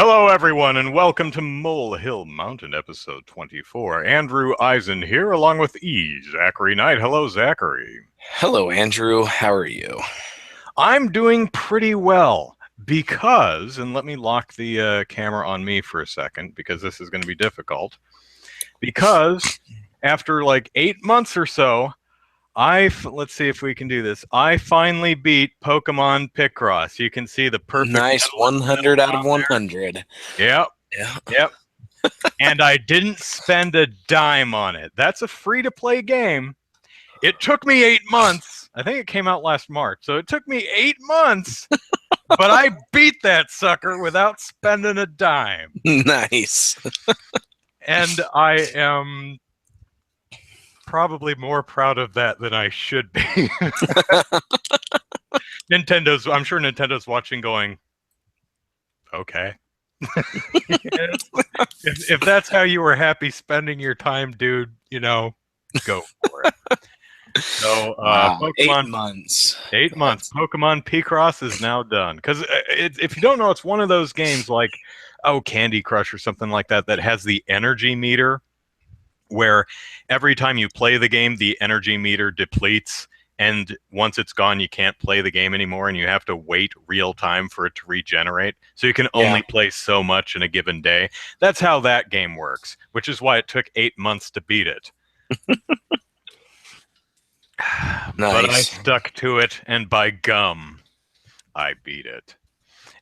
Hello, everyone, and welcome to Molehill Mountain, episode 24. Andrew Eisen here, along with Zachary Knight. Hello, Zachary. Hello, Andrew. How are you? I'm doing pretty well because, and let me lock the camera on me for a second because this is going to be difficult, because after like 8 months or so, let's see if we can do this. I finally beat Pokemon Picross. You can see the perfect... Nice 100 out of 100. Yep. Yeah. Yep. And I didn't spend a dime on it. That's a free-to-play game. It took me 8 months. I think it came out last March. So it took me 8 months, but I beat that sucker without spending a dime. Nice. And I am probably more proud of that than I should be. I'm sure Nintendo's watching going, okay. if that's how you were happy spending your time, dude, go for it. So, wow, Pokemon, 8 months. 8 months. Pokemon Picross is now done. Because if you don't know, it's one of those games like, Candy Crush or something like that has the energy meter, where every time you play the game, the energy meter depletes. And once it's gone, you can't play the game anymore, and you have to wait real time for it to regenerate. So you can only play so much in a given day. That's how that game works, which is why it took 8 months to beat it. Nice. But I stuck to it, and by gum, I beat it.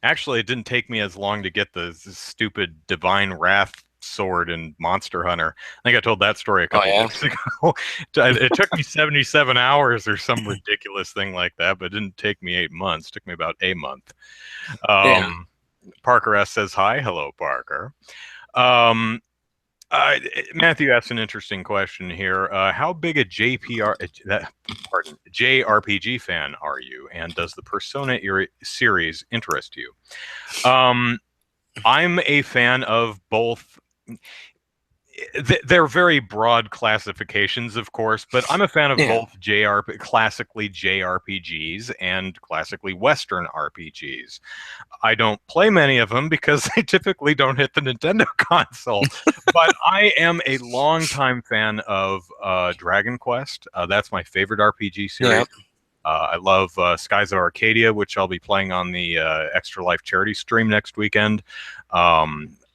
Actually, it didn't take me as long to get the stupid Divine Wrath sword in Monster Hunter. I think I told that story a couple weeks ago. It took me 77 hours or some ridiculous thing like that, but it didn't take me 8 months. It took me about a month. Parker S says hi. Hello, Parker. Matthew asked an interesting question here. How big a JRPG fan are you, and does the Persona series interest you? I'm a fan of both. They're very broad classifications, of course, but I'm a fan of both classically JRPGs and classically Western RPGs. I don't play many of them because they typically don't hit the Nintendo console, but I am a longtime fan of Dragon Quest. That's my favorite RPG series. I love Skies of Arcadia, which I'll be playing on the Extra Life charity stream next weekend.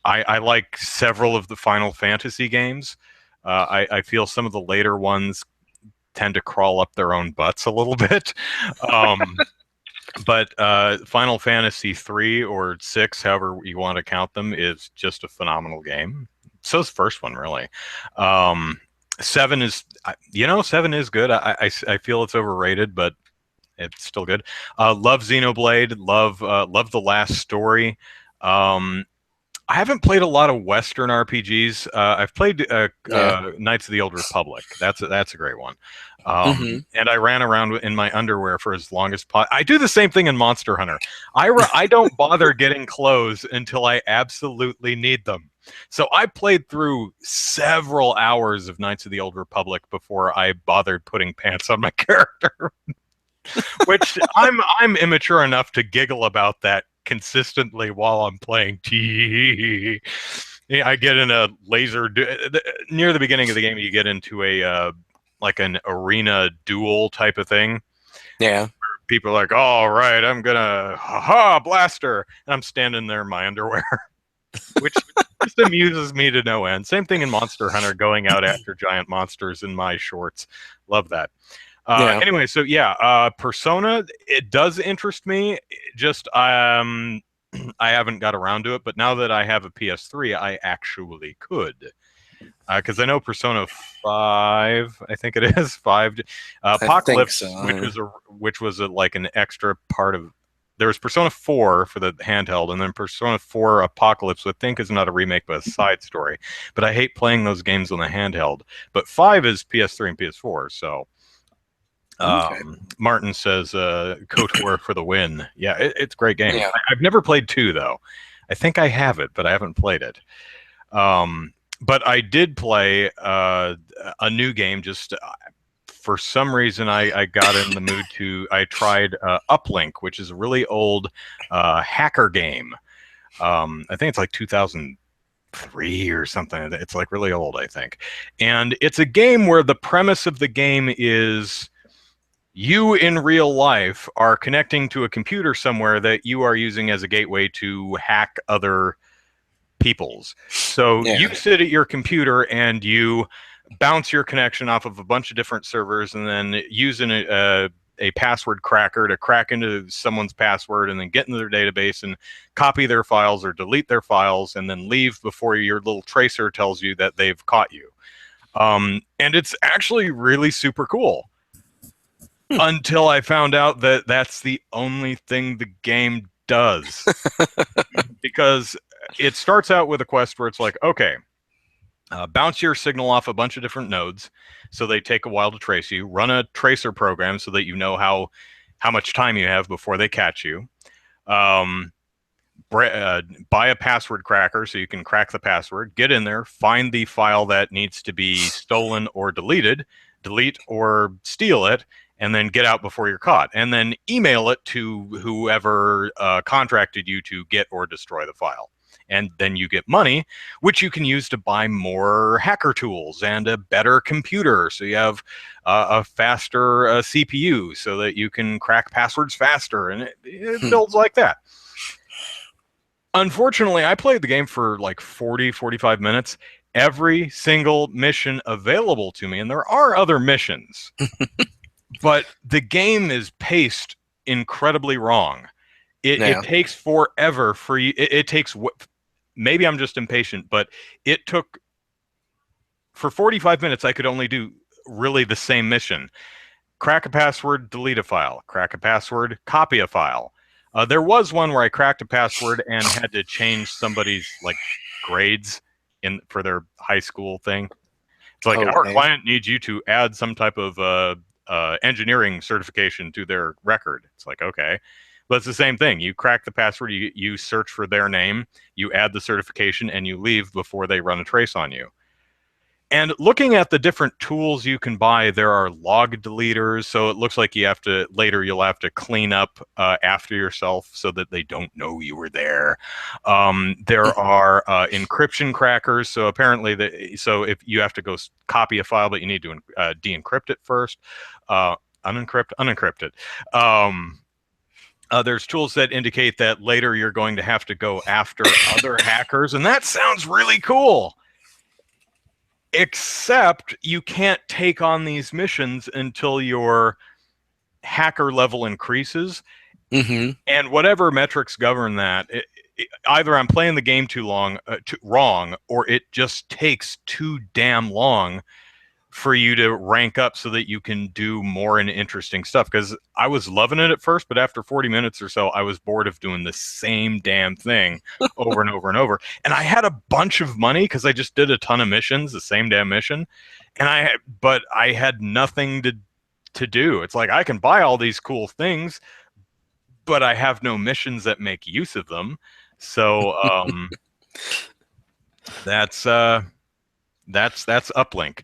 I like several of the Final Fantasy games. I feel some of the later ones tend to crawl up their own butts a little bit. But Final Fantasy 3 or 6, however you want to count them, is just a phenomenal game. So is the first one, really. 7 is, 7 is good. I feel it's overrated, but it's still good. Love Xenoblade. Love The Last Story. I haven't played a lot of Western RPGs. I've played Knights of the Old Republic. That's a great one. And I ran around in my underwear for as long as possible. I do the same thing in Monster Hunter. I don't bother getting clothes until I absolutely need them. So I played through several hours of Knights of the Old Republic before I bothered putting pants on my character. Which I'm immature enough to giggle about that consistently while I'm playing. I get in a laser near the beginning of the game. You get into a like an arena duel type of thing. Yeah. People are like, "All right, I'm gonna blaster," and I'm standing there in my underwear, which just amuses me to no end. Same thing in Monster Hunter, going out after giant monsters in my shorts. Love that. Anyway, so Persona, it does interest me. Just I haven't got around to it, but now that I have a PS3, I actually could. Because I know Persona 5, I think it is 5. Apocalypse, so. which was like an extra part of. There was Persona 4 for the handheld, and then Persona 4 Apocalypse, I think is not a remake but a side story. But I hate playing those games on the handheld. But 5 is PS3 and PS4, so. Martin says KOTOR for the win. Yeah, it's a great game. Yeah. I've never played 2 though. I think I have it, but I haven't played it. But I did play a new game. Just for some reason, I got in the mood I tried Uplink, which is a really old hacker game. I think it's like 2003 or something. It's like really old, I think. And it's a game where the premise of the game is you in real life are connecting to a computer somewhere that you are using as a gateway to hack other people's. So Yeah. you sit at your computer and you bounce your connection off of a bunch of different servers and then using a password cracker to crack into someone's password and then get into their database and copy their files or delete their files and then leave before your little tracer tells you that they've caught you. And it's actually really super cool. Until I found out that that's the only thing the game does. Because it starts out with a quest where it's like, okay, bounce your signal off a bunch of different nodes, so they take a while to trace you. Run a tracer program so that you know how much time you have before they catch you. Um, buy a password cracker so you can crack the password. Get in there, find the file that needs to be stolen or deleted, delete or steal it, and then get out before you're caught. And then email it to whoever contracted you to get or destroy the file. And then you get money, which you can use to buy more hacker tools and a better computer. So you have a faster CPU so that you can crack passwords faster. And it builds like that. Unfortunately, I played the game for like 40, 45 minutes. Every single mission available to me, and there are other missions, but the game is paced incredibly wrong. It takes forever for you. It takes, maybe I'm just impatient, but it took, for 45 minutes, I could only do really the same mission. Crack a password, delete a file. Crack a password, copy a file. There was one where I cracked a password and had to change somebody's like grades for their high school thing. It's like our client needs you to add some type of engineering certification to their record. It's like, okay, but it's the same thing. You crack the password, you search for their name, you add the certification, and you leave before they run a trace on you. And looking at the different tools you can buy, there are log deleters. So it looks like you'll have to clean up after yourself so that they don't know you were there. There are encryption crackers. So apparently, so if you have to go copy a file, but you need to de-encrypt it first, unencrypt it. There's tools that indicate that later you're going to have to go after other hackers, and that sounds really cool. Except you can't take on these missions until your hacker level increases. Mm-hmm. And whatever metrics govern that, either I'm playing the game too wrong, or it just takes too damn long for you to rank up so that you can do more and interesting stuff. Because I was loving it at first, but after 40 minutes or so, I was bored of doing the same damn thing over and over and over. And I had a bunch of money because I just did a ton of missions, the same damn mission. But I had nothing to do. It's like I can buy all these cool things, but I have no missions that make use of them. So that's Uplink.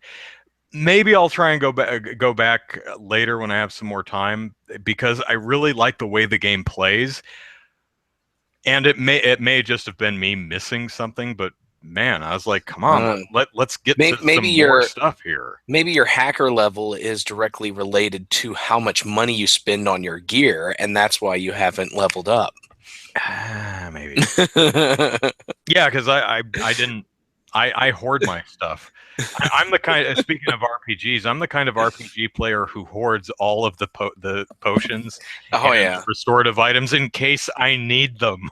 Maybe I'll try and go back later when I have some more time, because I really like the way the game plays. And it may just have been me missing something, but man, I was like, come on, let's get to some more stuff here. Maybe your hacker level is directly related to how much money you spend on your gear, and that's why you haven't leveled up. Maybe. Yeah, because I hoard my stuff. I'm the kind. Speaking of RPGs, I'm the kind of RPG player who hoards all of the potions and restorative items in case I need them.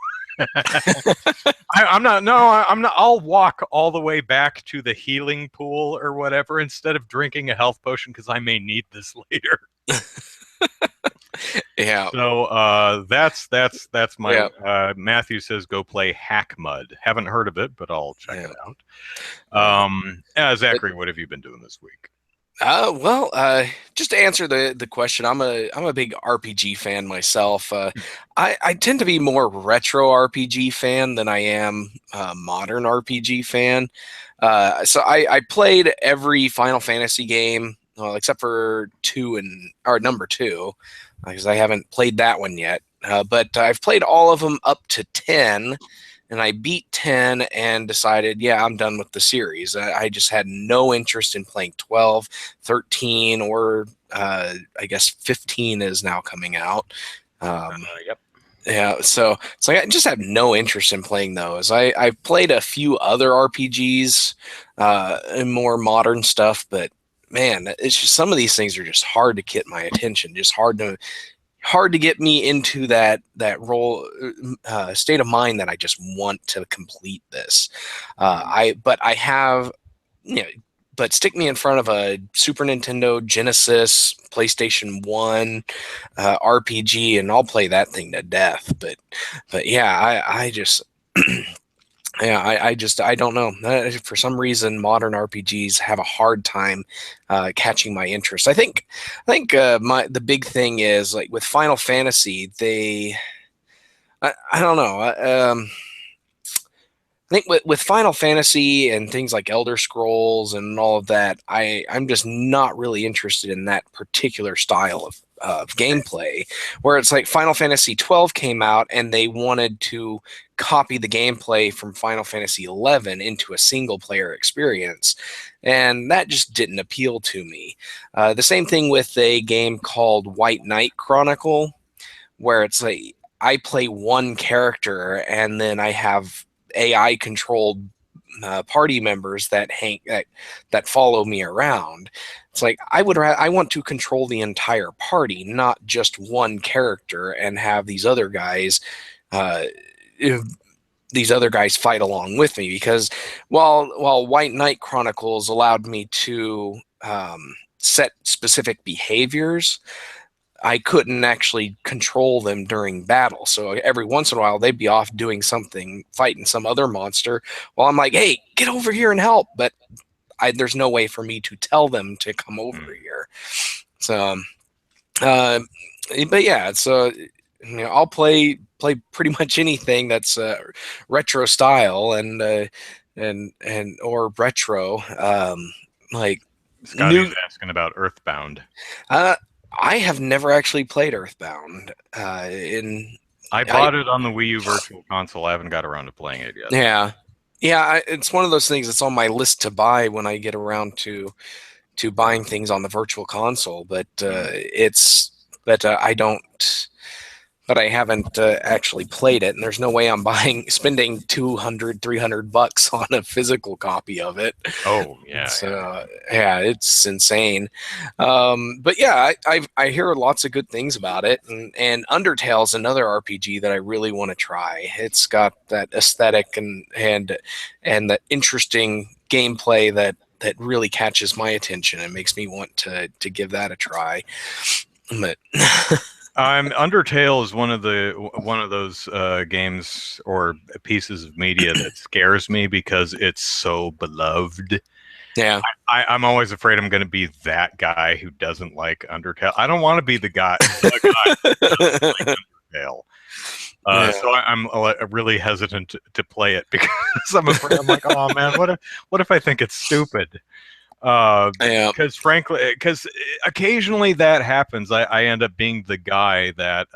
I'm not. No, I'm not. I'll walk all the way back to the healing pool or whatever instead of drinking a health potion because I may need this later. Yeah. So that's my Matthew says go play Hack Mud. Haven't heard of it, but I'll check it out. Zachary, what have you been doing this week? Just to answer the question, I'm a big RPG fan myself. I tend to be more retro RPG fan than I am modern RPG fan. So I played every Final Fantasy game, except for number 2, because I haven't played that one yet. But I've played all of them up to 10, and I beat 10 and decided, yeah, I'm done with the series. I just had no interest in playing 12, 13, or I guess 15 is now coming out. Yep. Yeah, so I just have no interest in playing those. I've played a few other RPGs and more modern stuff, but man, it's just some of these things are just hard to get my attention. Just hard to get me into that role state of mind that I just want to complete this. I have, you know, but stick me in front of a Super Nintendo, Genesis, PlayStation 1 RPG, and I'll play that thing to death. But yeah, I just yeah, I don't know. For some reason, modern RPGs have a hard time catching my interest. I think the big thing is like with Final Fantasy, I don't know. I think with Final Fantasy and things like Elder Scrolls and all of that, I'm just not really interested in that particular style of gameplay. Where it's like Final Fantasy 12 came out and they wanted to copy the gameplay from Final Fantasy 11 into a single player experience, and that just didn't appeal to me. The same thing with a game called White Knight Chronicle, where it's like I play one character and then I have AI controlled party members that follow me around. It's like I want to control the entire party, not just one character, and have uh, these other guys fight along with me. Because while White Knight Chronicles allowed me to set specific behaviors, I couldn't actually control them during battle. So every once in a while, they'd be off doing something, fighting some other monster, while I'm like, "Hey, get over here and help!" But there's no way for me to tell them to come over here. So, uh, but yeah, so I'll play pretty much anything that's retro style and or retro, like Scotty's new. asking about Earthbound. Uh, I have never actually played Earthbound. In I I bought it on the Wii U Virtual Console. I haven't got around to playing it yet. Yeah, yeah. It's one of those things that's on my list to buy when I get around to buying things on the Virtual Console. But I don't. But I haven't actually played it, and there's no way I'm spending 200, $300 on a physical copy of it. Oh yeah, So yeah, it's insane. But yeah, I hear lots of good things about it, and Undertale's another RPG that I really want to try. It's got that aesthetic and that interesting gameplay that really catches my attention and makes me want to give that a try. But Undertale is one of those games or pieces of media that scares me because it's so beloved. yeah, I'm always afraid I'm going to be that guy who doesn't like Undertale. I don't want to be the guy who doesn't like Undertale. yeah, So I'm really hesitant to play it because I'm afraid I'm like, oh man, what if I think it's stupid? yeah, Because frankly, because occasionally that happens. I end up being the guy that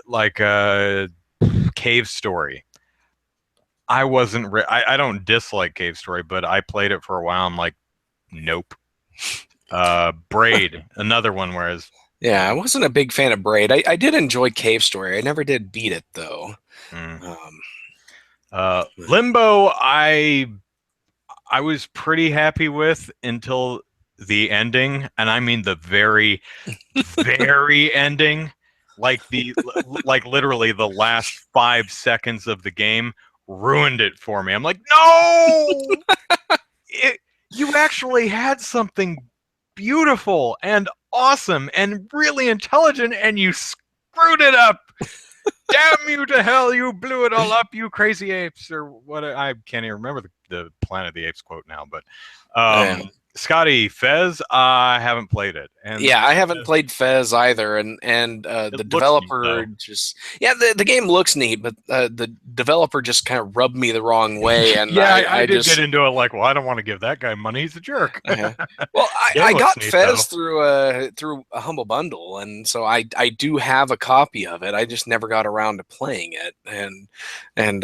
like Cave Story. I wasn't. I don't dislike Cave Story, but I played it for a while. I'm like, nope. Braid, another one. Whereas, yeah. I wasn't a big fan of Braid. I did enjoy Cave Story. I never did beat it though. mm. Um, Limbo, I was pretty happy with until the ending, and I mean the very, very ending. Like literally the last 5 seconds of the game ruined it for me. I'm like, no, you actually had something beautiful and awesome and really intelligent, and you screwed it up. Damn you to hell! You blew it all up, you crazy apes, or what? I can't even remember the Planet of the Apes quote now, but yeah. Scotty Fez, I haven't played it, and Yeah, I haven't played Fez either, and it the looks neat developer though. just the game looks neat, but the developer just kind of rubbed me the wrong way, and Yeah, I I did get just into it like, well, I don't want to give that guy money. He's a jerk. uh, well, Game I looks got neat though. Fez through a humble bundle, and so I do have a copy of it. I just never got around to playing it, and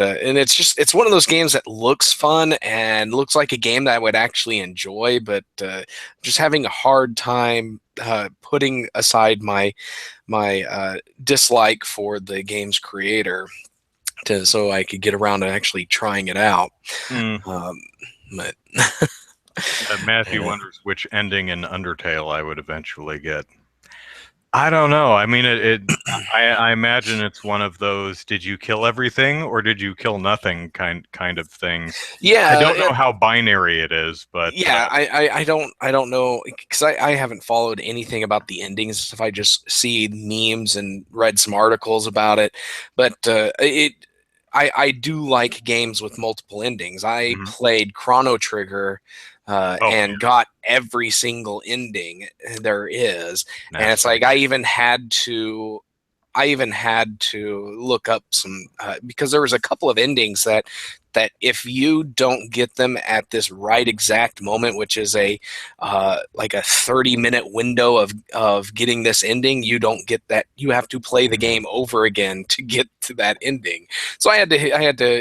it's just it's one of those games that looks fun and looks like a game that I would actually enjoy, but just having a hard time putting aside my dislike for the game's creator to so I could get around to actually trying it out. Mm. Um, but Matthew yeah. wonders which ending in Undertale I would eventually get. I don't know. I mean, I imagine it's one of those "did you kill everything or did you kill nothing" kind of things. I Yeah, don't know how binary it is, but yeah, I don't know because I haven't followed anything about the endings. If I just see memes and read some articles about it, but I do like games with multiple endings. I mhm. played Chrono Trigger. Oh And yeah, got every single ending there is, and it's nasty. like I even had to look up some because there was a couple of endings that if you don't get them at this right exact moment, which is a like a 30-minute window of getting this ending, you don't get that. You have to play the game over again to get to that ending. So I had to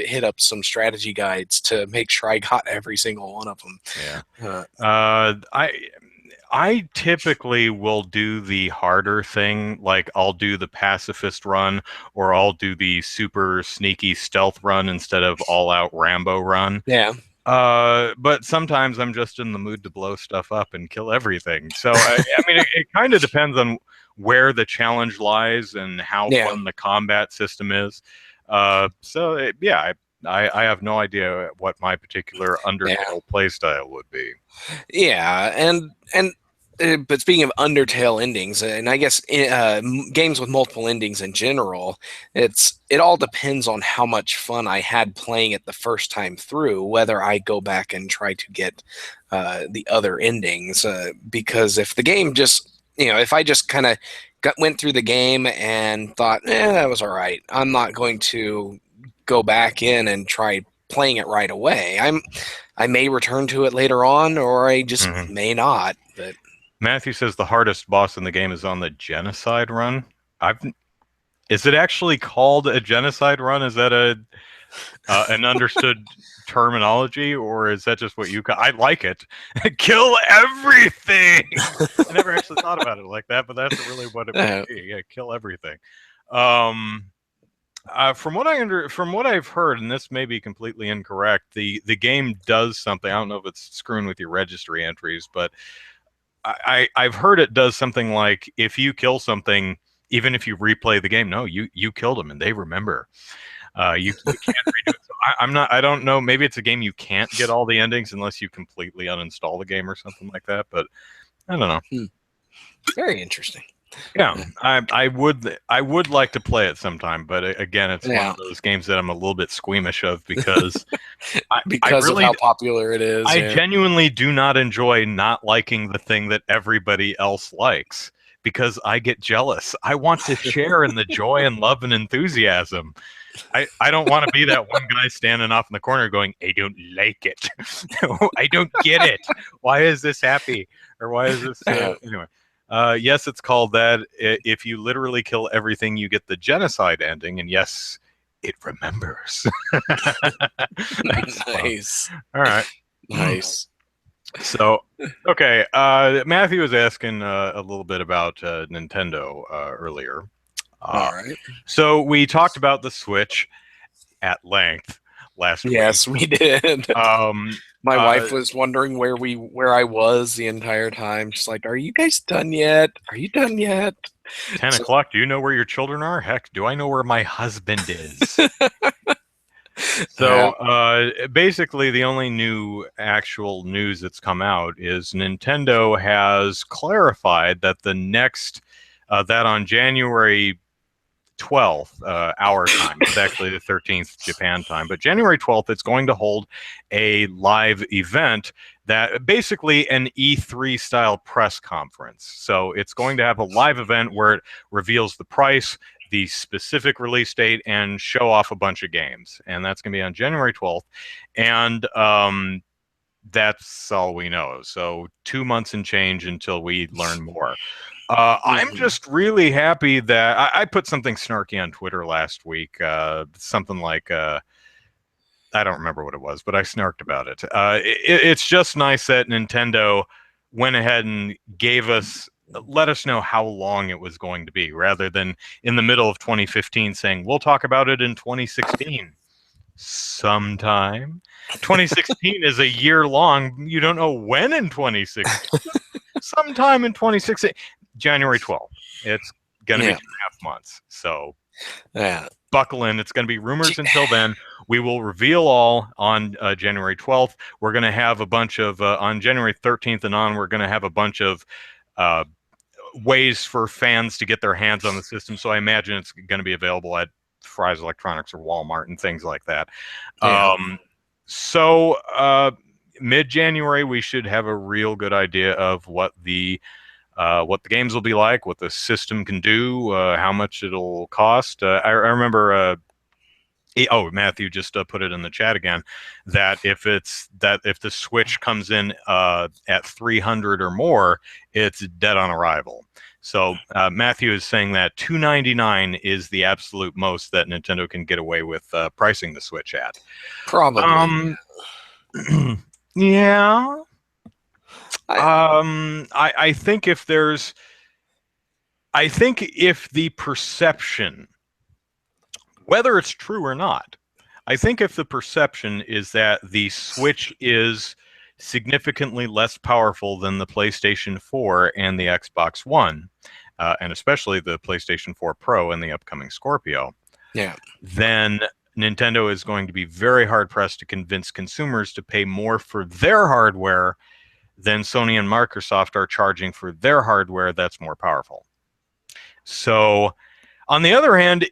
hit up some strategy guides to make sure I got every single one of them. Yeah. Uh, I typically will do the harder thing, like I'll do the pacifist run, or I'll do the super sneaky stealth run instead of all out Rambo run. yeah, But sometimes I'm just in the mood to blow stuff up and kill everything. So I mean, it kind of depends on where the challenge lies and how yeah. fun the combat system is. Yeah, I have no idea what my particular Yeah, Undertale playstyle would be. yeah, and but speaking of Undertale endings, and I guess games with multiple endings in general, it all depends on how much fun I had playing it the first time through, whether I go back and try to get the other endings. Because if the game just if I just kind of went through the game and thought, that was all right, I'm not going to go back in and try playing it right away. I may return to it later on, or I just Mhm. may not. But Matthew says the hardest boss in the game is on the genocide run. I've Is it actually called a genocide run? Is that a an understood terminology, or is that just what you? I like it. Kill everything. I never actually thought about it like that, but that's really what it would uh, be. Yeah, kill everything. Um, from what I've heard, and this may be completely incorrect, the game does something. I don't know if it's screwing with your registry entries, but I've heard it does something like if you kill something, even if you replay the game, no, you killed them and they remember. You can't redo it. So I don't know. Maybe it's a game you can't get all the endings unless you completely uninstall the game or something like that. But I don't know. hmm, very interesting. Yeah, I would like to play it sometime, but again, it's one Yeah, of those games that I'm a little bit squeamish of because I because of really how popular it is. I Yeah, genuinely do not enjoy not liking the thing that everybody else likes because I get jealous. I want to share in the joy and love and enthusiasm. I don't want to be that one guy standing off in the corner going, I don't like it. I don't get it. Why is this happy? Or why is this anyway? Yes, it's called that. If you literally kill everything, you get the genocide ending, and yes, it remembers. That's fun. nice, All right. nice. So, okay, Matthew was asking a little bit about Nintendo earlier. Uh, All right. so we talked about the Switch at length last week. Yes, we did. Um, My uh, wife was wondering where I was the entire time. She's like, "Are you guys done yet? Are you done yet?" 10 So, o'clock. Do you know where your children are? Heck, do I know where my husband is? yeah, So basically, the only new actual news that's come out is Nintendo has clarified that the next that on January 12th, our time. It's actually the 13th Japan time. But January 12th, it's going to hold a live event that basically an E3 style press conference. So it's going to have a live event where it reveals the price, the specific release date, and show off a bunch of games. And that's going to be on January 12th. And that's all we know. So 2 months and change until we learn more. I'm just really happy that I put something snarky on Twitter last week. Something like, I don't remember what it was, but I snarked about it. It's just nice that Nintendo went ahead and let us know how long it was going to be, rather than in the middle of 2015 saying, we'll talk about it in 2016. Sometime. 2016 is a year long. You don't know when in 2016. Sometime in 2016. January 12th. It's going to be 2.5 months. So buckle in. It's going to be rumors until then. We will reveal all on January 12th. We're going to have a bunch of, on January 13th and on, we're going to have a bunch of ways for fans to get their hands on the system. So I imagine it's going to be available at Fry's Electronics or Walmart and things like that. So mid-January, we should have a real good idea of what the games will be like, what the system can do, how much it'll cost. I remember, Matthew just put it in the chat again, that if the Switch comes in at 300 or more, it's dead on arrival. So Matthew is saying that $299 is the absolute most that Nintendo can get away with pricing the Switch at. Probably. Yeah. I think if the perception, whether it's true or not, I think if the perception is that the Switch is significantly less powerful than the PlayStation 4 and the Xbox One, and especially the PlayStation 4 Pro and the upcoming Scorpio, then Nintendo is going to be very hard-pressed to convince consumers to pay more for their hardware than Sony and Microsoft are charging for their hardware that's more powerful. So, on the other hand,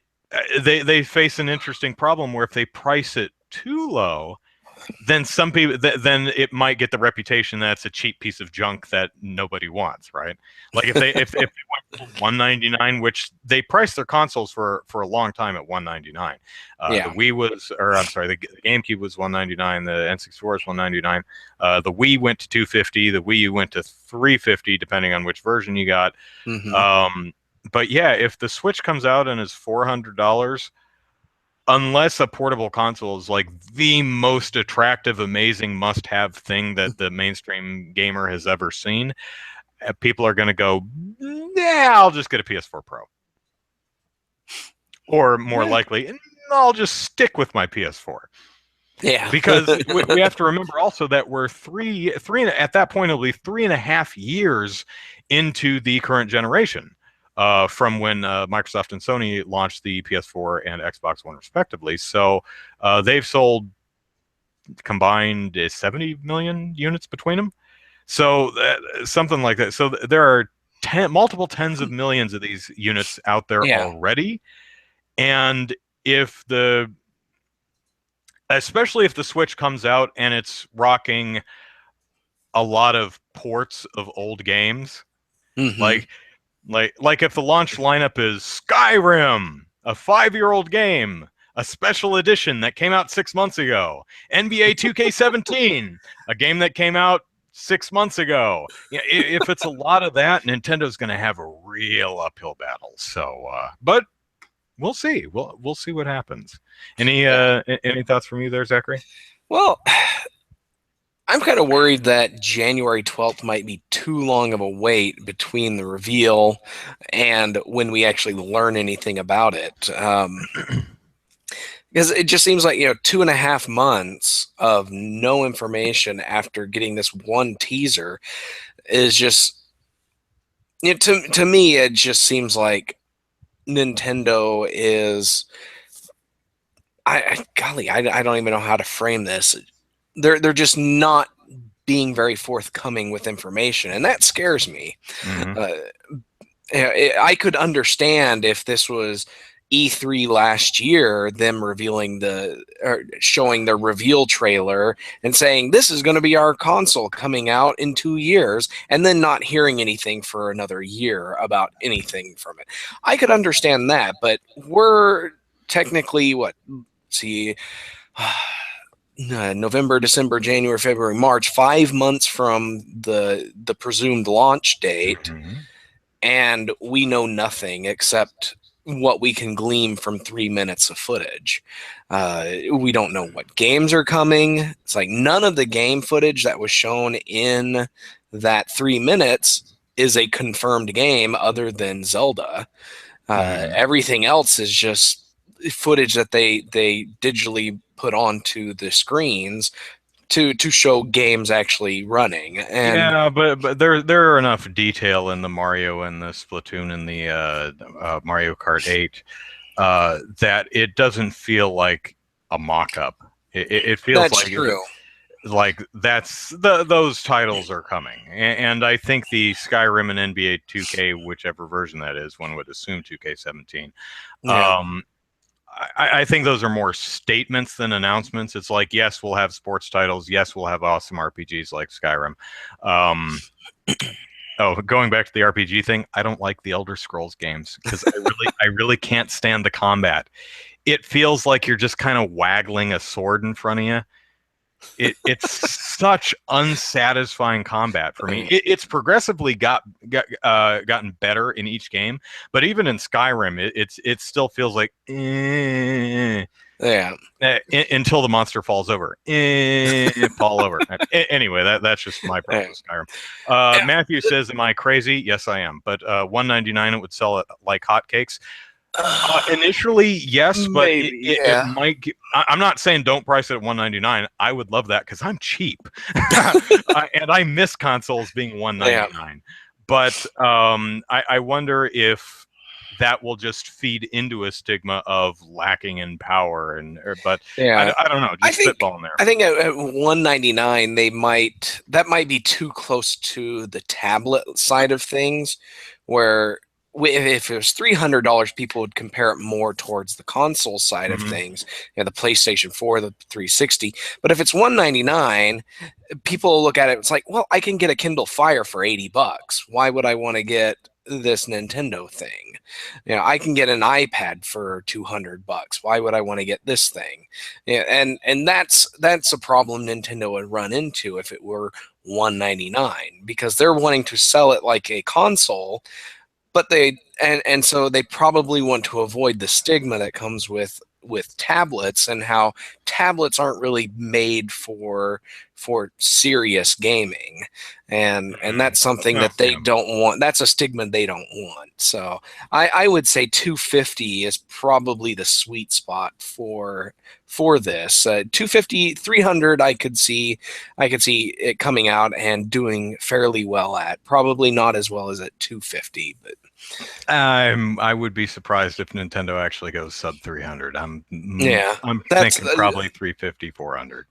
they face an interesting problem where if they price it too low, then some people, then it might get the reputation that it's a cheap piece of junk that nobody wants, right? Like if they went for $199, which they priced their consoles for a long time at $199. The Wii was, or I'm sorry, the GameCube was $199, the N64 was $199. The Wii went to $250, the Wii U went to $350, depending on which version you got. But yeah, if the Switch comes out and is $400, unless a portable console is like the most attractive, amazing, must-have thing that the mainstream gamer has ever seen, people are going to go, yeah, I'll just get a PS4 Pro. Or more likely, I'll just stick with my PS4. Yeah. Because we have to remember also that we're at that point, it'll be 3.5 years into the current generation. From when Microsoft and Sony launched the PS4 and Xbox One respectively. So they've sold combined 70 million units between them. So something like that. So there are multiple tens of millions of these units out there already. And especially if the Switch comes out and it's rocking a lot of ports of old games, Like if the launch lineup is Skyrim, a 5-year-old game, a special edition that came out 6 months ago, NBA 2K17, a game that came out 6 months ago. If it's a lot of that, Nintendo's going to have a real uphill battle. So, but we'll see. We'll see what happens. Any thoughts from you there, Zachary? Well, I'm kind of worried that January 12th might be too long of a wait between the reveal and when we actually learn anything about it. Because it just seems like, 2.5 months of no information after getting this one teaser is just, to me, it just seems like Nintendo is, I don't even know how to frame this. They're just not being very forthcoming with information, and that scares me. I could understand if this was E3 last year, them revealing or showing their reveal trailer and saying this is going to be our console coming out in 2 years, and then not hearing anything for another year about anything from it. I could understand that, but we're technically what? See, November, December, January, February, March, 5 months from the presumed launch date, Mhm. and we know nothing except what we can glean from 3 minutes of footage. We don't know what games are coming. It's like none of the game footage that was shown in that 3 minutes is a confirmed game other than Zelda. Mhm. Everything else is just footage that they digitally put onto the screens to show games actually running. And Yeah, but there are enough detail in the Mario and the Splatoon and the Mario Kart 8 that it doesn't feel like a mock-up. It feels that's true. like that's those titles are coming, and I think the Skyrim and NBA 2K, whichever version that is, one would assume 2K17. Yeah. Um, I think those are more statements than announcements. It's like, yes, we'll have sports titles. Yes, we'll have awesome RPGs like Skyrim. Um, oh, going back to the RPG thing, I don't like the Elder Scrolls games because I really can't stand the combat. It feels like you're just kind of waggling a sword in front of you. It's such unsatisfying combat for me. It's progressively gotten better in each game, but even in Skyrim, it still feels like Yeah. until the monster falls over. Fall over. Anyway, that's just my problem Yeah. with Skyrim. Matthew says, "Am I crazy?" Yes, I am. But 199, it would sell it like hotcakes. Initially, yes, but Maybe, it yeah. might. I'm not saying don't price it at 199. I would love that because I'm cheap, and I miss consoles being Yeah. 199. But I wonder if that will just feed into a stigma of lacking in power, but Yeah. I don't know. I Just think spitballing there. I think at 199 that might be too close to the tablet side of things, where if it was $300, people would compare it more towards the console side of Mhm. things, the PlayStation 4, the 360. But if it's 199, people look at it, it's like, well, I can get a Kindle Fire for $80. Why would I want to get this Nintendo thing? I can get an iPad for $200. Why would I want to get this thing? Yeah, and that's a problem Nintendo would run into if it were 199, because they're wanting to sell it like a console, but and so they probably want to avoid the stigma that comes with tablets, and how tablets aren't really made for serious gaming, and Mhm. that's something No, that they yeah. don't want. That's a stigma they don't want. So I would say 250 is probably the sweet spot for this. 250, 300, I could see it coming out and doing fairly well at. Probably not as well as at 250, but I would be surprised if Nintendo actually goes sub 300. yeah, I'm that's thinking probably 350, 400.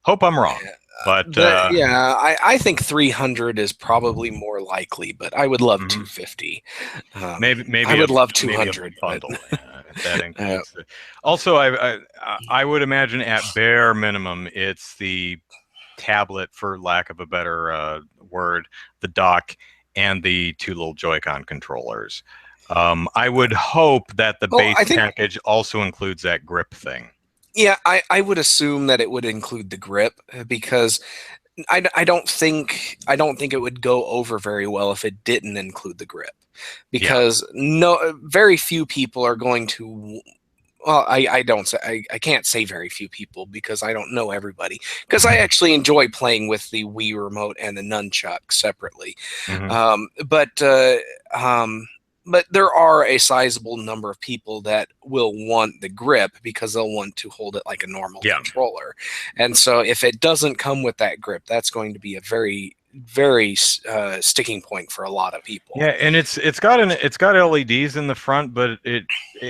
Hope I'm wrong, but yeah. I think 300 is probably more likely, but I would love mhm. 250. I Maybe would love maybe a 200, but bundle that uh, includes it. Also, I would imagine at bare minimum it's the tablet, for lack of a better word, the dock, and the two little Joy-Con controllers. I would hope that the well, I base think package also includes that grip thing. yeah, I would assume that it would include the grip, because I don't think it would go over very well if it didn't include the grip, Yeah. because very few people are going to. Well, I don't say I can't say very few people because I don't know everybody. Because I actually enjoy playing with the Wii remote and the nunchuck separately. Hmm. Um, but uh, um, but there are a sizable number of people that will want the grip because they'll want to hold it like a normal Yeah. controller. And so if it doesn't come with that grip, that's going to be a very very sticking point for a lot of people. Yeah, and it's got LEDs in the front, but it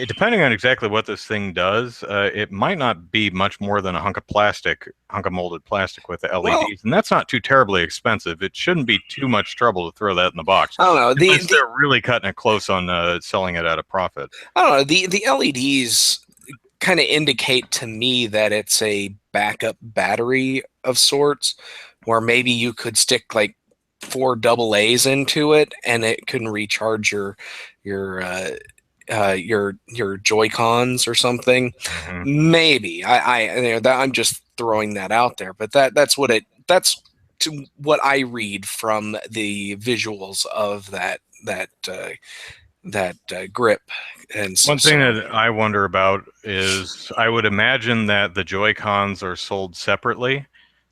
depending on exactly what this thing does, it might not be much more than a hunk of molded plastic with the Well, LEDs, and that's not too terribly expensive. It shouldn't be too much trouble to throw that in the box, I don't know. unless they're really cutting it close on selling it at a profit. I don't know. The LEDs kind of indicate to me that it's a backup battery of sorts, where maybe you could stick like 4 AA's into it, and it can recharge your your Joy Cons or something. Hmm. Maybe I'm just throwing that out there, but that's to what I read from the visuals of that grip. And One so thing that I wonder about is I would imagine that the Joy Cons are sold separately.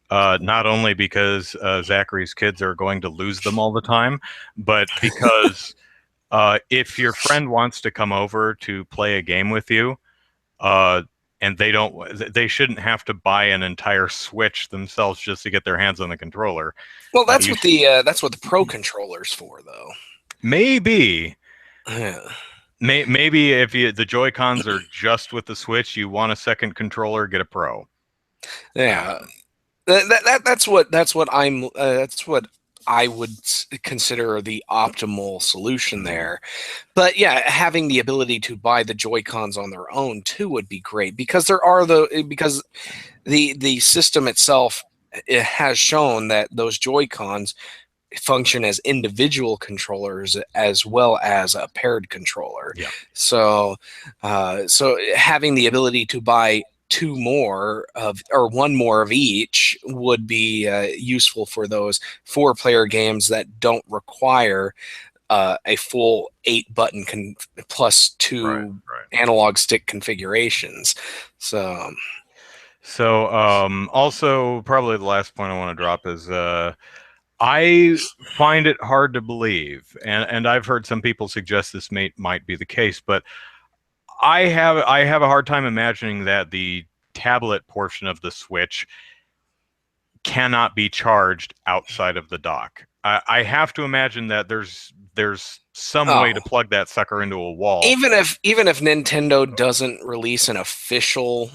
Not only because Zachary's kids are going to lose them all the time, but because if your friend wants to come over to play a game with you, uh, and they shouldn't have to buy an entire Switch themselves just to get their hands on the controller. well, You that's what the Pro controller's for, though. maybe Yeah. maybe if the Joy Cons are just with the Switch, you want a second controller, get a Pro. Yeah. Um, That's what I would consider the optimal solution mhm. there. But yeah, having the ability to buy the Joy Cons on their own too would be great, because the system itself, it has shown that those Joy Cons function as individual controllers as well as a paired controller. Yeah. So having the ability to buy two more of or one more of each would be useful for those 4 player games that don't require a full 8 button plus Right. two Right. analog stick configurations. So So, also, probably the last point I want to drop is I find it hard to believe, and I've heard some people suggest this might be the case, but I have a hard time imagining that the tablet portion of the Switch cannot be charged outside of the dock. I have to imagine that there's some way to oh, plug that sucker into a wall. even if Nintendo doesn't release an official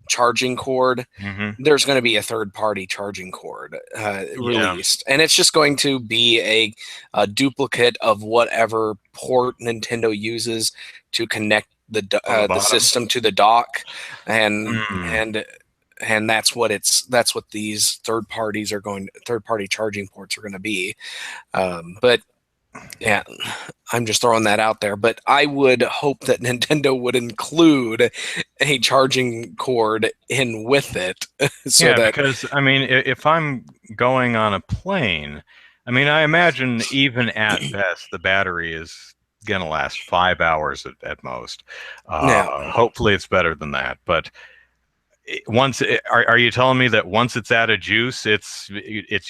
charging cord, Hmm. there's going to be a third-party charging cord Yeah, released, and it's just going to be a duplicate of whatever port Nintendo uses to connect on the the bottom. system to the dock, and Mm. and and that's what these third-party charging ports are going to be. But yeah, I'm just throwing that out there. But I would hope that Nintendo would include a charging cord in with it, so Yeah, that because I mean, if I'm going on a plane, I mean, I imagine even at best the battery is gonna last 5 hours at most. now, Hopefully, it's better than that. But are you telling me that once it's out of juice, it's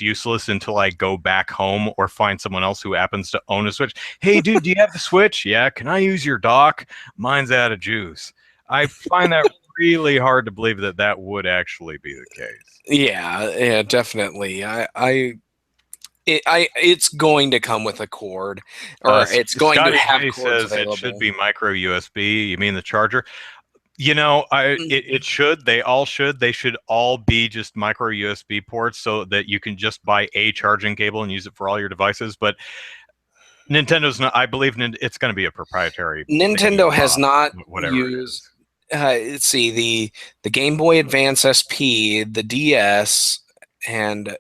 useless until I go back home or find someone else who happens to own a Switch? Hey, dude, do you have the Switch? Yeah, can I use your dock? Mine's out of juice. I find that really hard to believe that that would actually be the case. yeah, definitely. It's going to come with a cord, or it's going to Scotty have J cords says it should available. be micro USB. You mean the charger? It should. They all should. They should all be just micro USB ports so that you can just buy a charging cable and use it for all your devices. But Nintendo's not. I believe it's going to be a proprietary thingy Nintendo has bob, not whatever it used. is. Let's see, the Game Boy Advance SP, the DS, and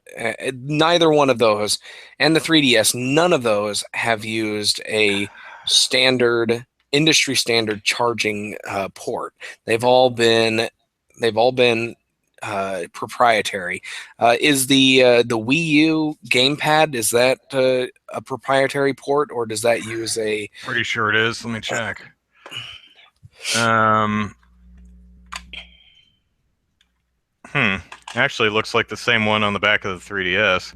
neither one of those, and the 3DS, none of those have used a standard industry standard charging port. They've all been they've all been proprietary. Is the Wii U gamepad, is that a proprietary port, or does that use a Pretty sure it is. Let me check. Um, hmm. Actually, it looks like the same one on the back of the 3DS.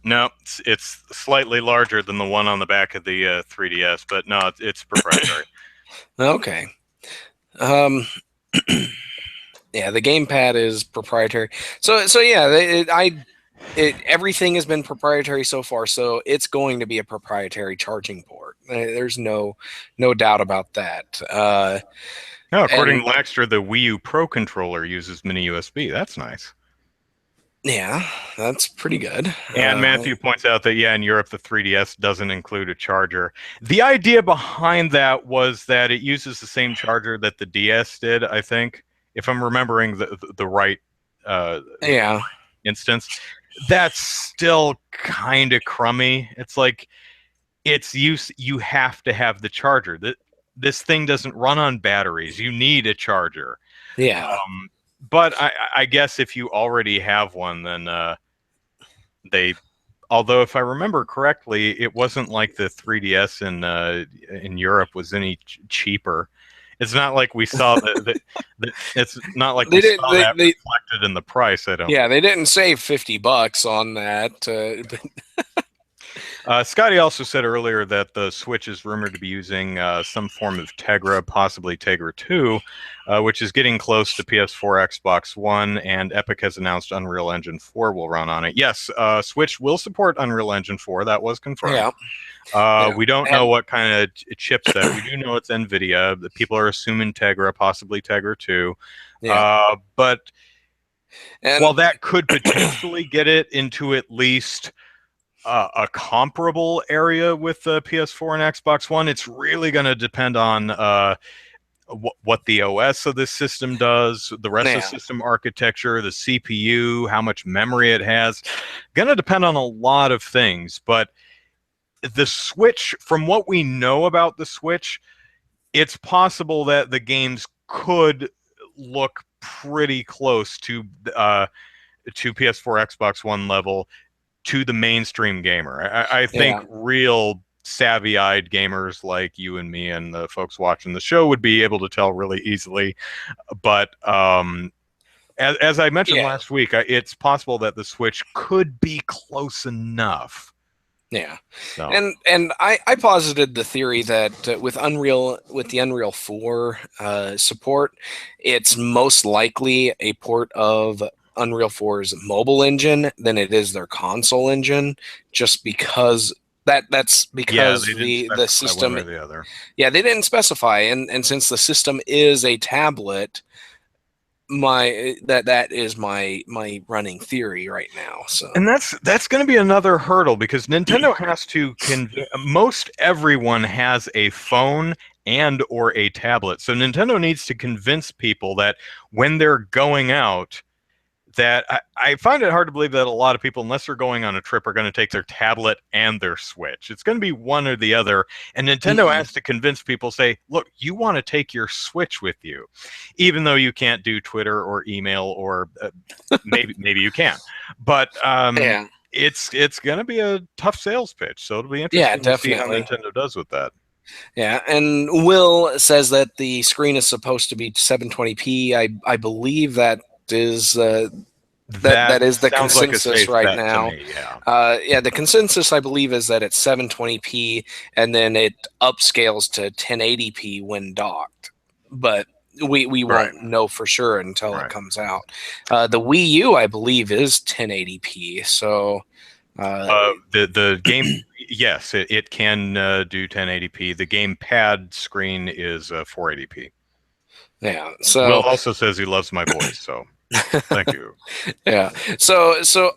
No, it's slightly larger than the one on the back of the 3DS, but no, it's proprietary. okay? Um, yeah, the gamepad is proprietary. So yeah, Everything has been proprietary so far, so it's going to be a proprietary charging port. There's no doubt about that. No, according And to Laxter, the Wii U Pro controller uses mini USB. That's nice. yeah, that's pretty good. And Matthew points out that, yeah, in Europe, the 3DS doesn't include a charger. The idea behind that was that it uses the same charger that the DS did, I think, if I'm remembering the right Yeah, instance. That's still kind of crummy. It's like it's use you have to have the charger. This thing doesn't run on batteries. You need a charger. yeah, But I guess if you already have one, then they. Although, if I remember correctly, it wasn't like the 3DS in Europe was any cheaper. It's not like we saw that it's not like we they did. saw that reflected in the price. I don't. Yeah, they didn't save $50 on that. Scotty also said earlier that the Switch is rumored to be using some form of Tegra, possibly Tegra 2, which is getting close to PS4, Xbox One, and Epic has announced Unreal Engine 4 will run on it. Yes, Switch will support Unreal Engine 4. That was confirmed. Yeah, we don't know what kind of chipset. We do know it's NVIDIA. The people are assuming Tegra, possibly Tegra 2. But while that could potentially get it into at least a comparable area with the PS4 and Xbox One, it's really going to depend on what the OS of this system does, the rest of the system architecture, the CPU, how much memory it has. Going to depend on a lot of things. But the Switch, from what we know about the Switch, it's possible that the games could look pretty close to PS4, Xbox One level to the mainstream gamer. I think real savvy-eyed gamers like you and me and the folks watching the show would be able to tell really easily. But as I mentioned last week, it's possible that the Switch could be close enough. Yeah, so. and I posited the theory that with the Unreal 4 support, it's most likely a port of Unreal 4's mobile engine than it is their console engine, just because that's because the system. One or the other. Yeah, they didn't specify, and since the system is a tablet, that is my running theory right now. So, and that's going to be another hurdle because Nintendo has to most everyone has a phone and or a tablet. So Nintendo needs to convince people that when they're going out, that I find it hard to believe that a lot of people, unless they're going on a trip, are going to take their tablet and their Switch. It's going to be one or the other. And Nintendo has to convince people, say, look, you want to take your Switch with you, even though you can't do Twitter or email or maybe you can. But it's going to be a tough sales pitch. So it'll be interesting to see how Nintendo does with that. Yeah, and Will says that the screen is supposed to be 720p. I believe that is that is the consensus right now. The consensus I believe is that it's 720p and then it upscales to 1080p when docked, but we won't know for sure until it comes out. The Wii U I believe is 1080p, so the game, yes, it can do 1080p. The gamepad screen is 480p. Yeah. So Will also says he loves my voice, so thank you. Yeah. So if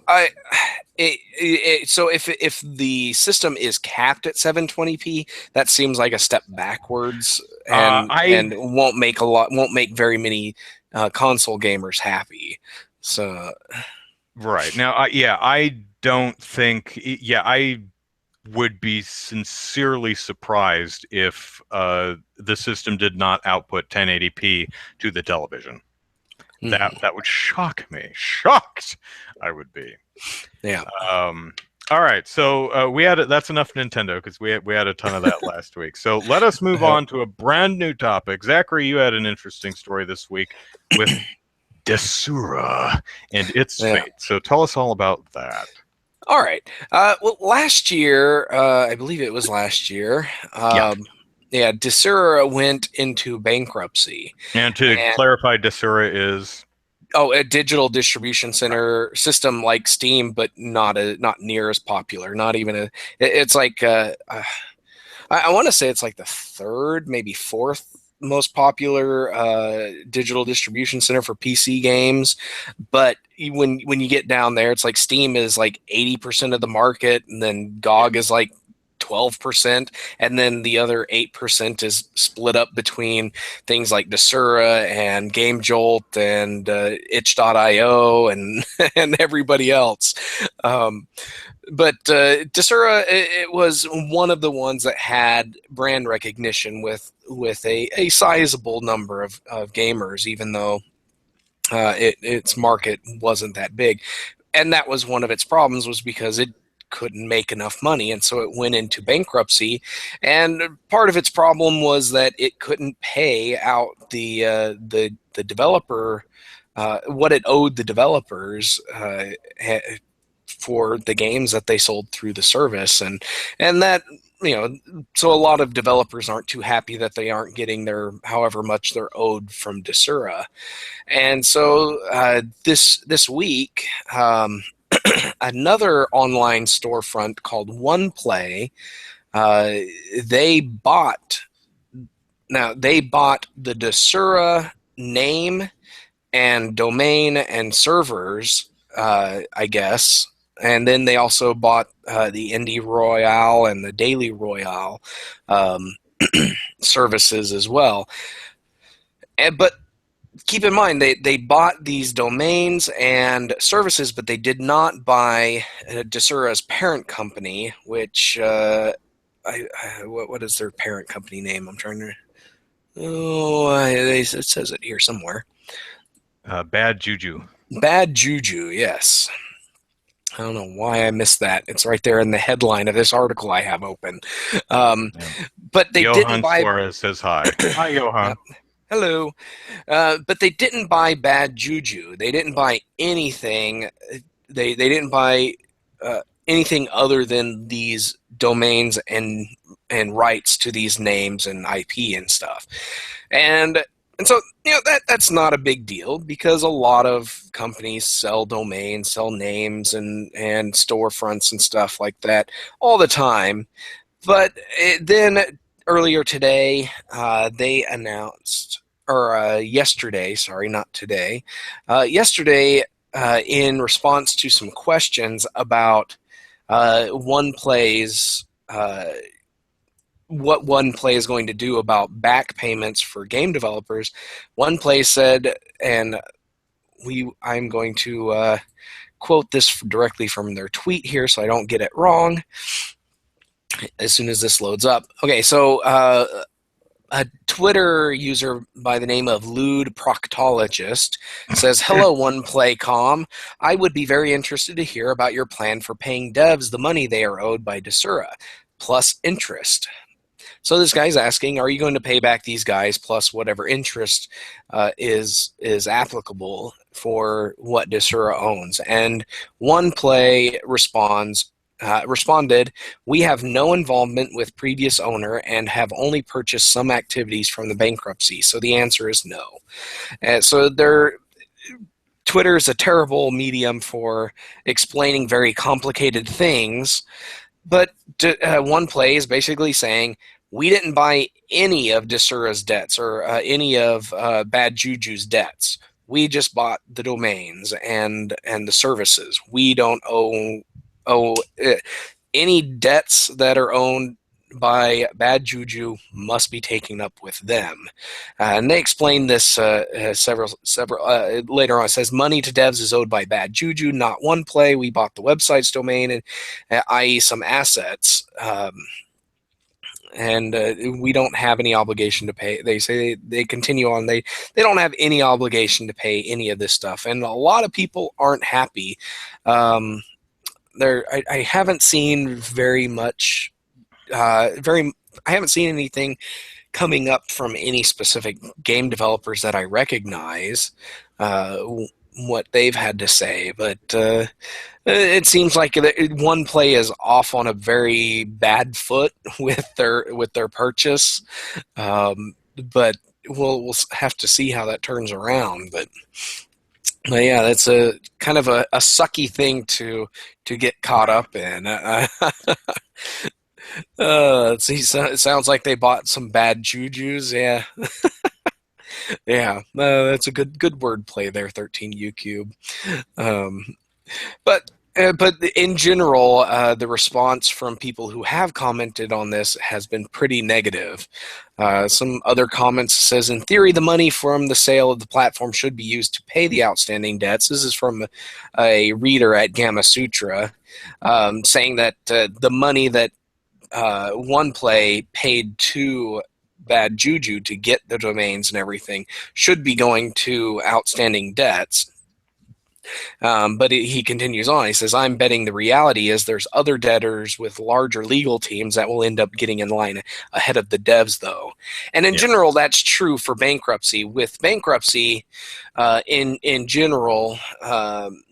the system is capped at 720p, that seems like a step backwards, and won't make very many console gamers happy. So right now, I don't think. I would be sincerely surprised if the system did not output 1080p to the television. That would shock me. Shocked I would be. Yeah. All right. So that's enough Nintendo because we had a ton of that last week. So let us move on to a brand new topic. Zachary, you had an interesting story this week with Desura and its fate. So tell us all about that. All right. Well, last year, I believe it was last year. Desura went into bankruptcy. And to clarify, Desura is Oh, a digital distribution center system like Steam, but not near as popular. Not even a. It's like I want to say it's like the third, maybe fourth most popular digital distribution center for PC games. But when you get down there, it's like Steam is like 80% of the market, and then GOG is like 12%, and then the other 8% is split up between things like Desura and Game Jolt and itch.io and and everybody else. Um, but Desura, it was one of the ones that had brand recognition with a sizable number of gamers, even though its market wasn't that big. And that was one of its problems, was because it couldn't make enough money, and so it went into bankruptcy. And part of its problem was that it couldn't pay out the developer what it owed the developers for the games that they sold through the service, and that, so a lot of developers aren't too happy that they aren't getting their however much they're owed from Desura. And so this week, another online storefront called OnePlay, uh, they bought they bought the Desura name and domain and servers, I guess. And then they also bought the Indie Royale and the Daily Royale um, services as well. But keep in mind, they bought these domains and services, but they did not buy Desura's parent company, which what is their parent company name? I'm trying to. Oh, it says it here somewhere. Bad Juju. Bad Juju, yes. I don't know why I missed that. It's right there in the headline of this article I have open. Yeah. But they didn't Johan buy. Suarez says hi. Hi, Johan. Hello. But they didn't buy Bad Juju. They didn't buy anything. They didn't buy anything other than these domains and rights to these names and IP and stuff. And so, that's not a big deal, because a lot of companies sell domains, sell names, and storefronts and stuff like that all the time. But then earlier today, they announced, or yesterday, sorry, not today, yesterday, in response to some questions about OnePlay's what OnePlay is going to do about back payments for game developers. OnePlay said, and I'm going to quote this directly from their tweet here so I don't get it wrong as soon as this loads up. Okay, so a Twitter user by the name of Lewd Proctologist says, "Hello, OnePlay.com. I would be very interested to hear about your plan for paying devs the money they are owed by Desura, plus interest." So this guy's asking, are you going to pay back these guys plus whatever interest is applicable for what Desura owns? And OnePlay responded, "We have no involvement with previous owner and have only purchased some activities from the bankruptcy." So the answer is no. So Twitter is a terrible medium for explaining very complicated things, but OnePlay is basically saying, we didn't buy any of Desura's debts or any of Bad Juju's debts. We just bought the domains and the services. We don't owe any debts that are owned by Bad Juju must be taken up with them. And they explain this several later on. It says, money to devs is owed by Bad Juju, not OnePlay. We bought the website's domain, and i.e. some assets. And we don't have any obligation to pay. They say they continue on. They don't have any obligation to pay any of this stuff, and a lot of people aren't happy. I haven't seen very much. I haven't seen anything coming up from any specific game developers that I recognize. What they've had to say, but it seems like OnePlay is off on a very bad foot with their purchase. But we'll have to see how that turns around. But But yeah, that's a kind of a sucky thing to get caught up in. It sounds like they bought some bad jujus. Yeah, yeah. That's a good wordplay there. 13U cube. Um, but in general, the response from people who have commented on this has been pretty negative. Some other comments says, in theory, the money from the sale of the platform should be used to pay the outstanding debts. This is from a reader at Gamma Sutra, saying that the money that OnePlay paid to Bad Juju to get the domains and everything should be going to outstanding debts. But he continues on. He says, I'm betting the reality is there's other debtors with larger legal teams that will end up getting in line ahead of the devs, though. And in general, that's true for bankruptcy. With bankruptcy, in general,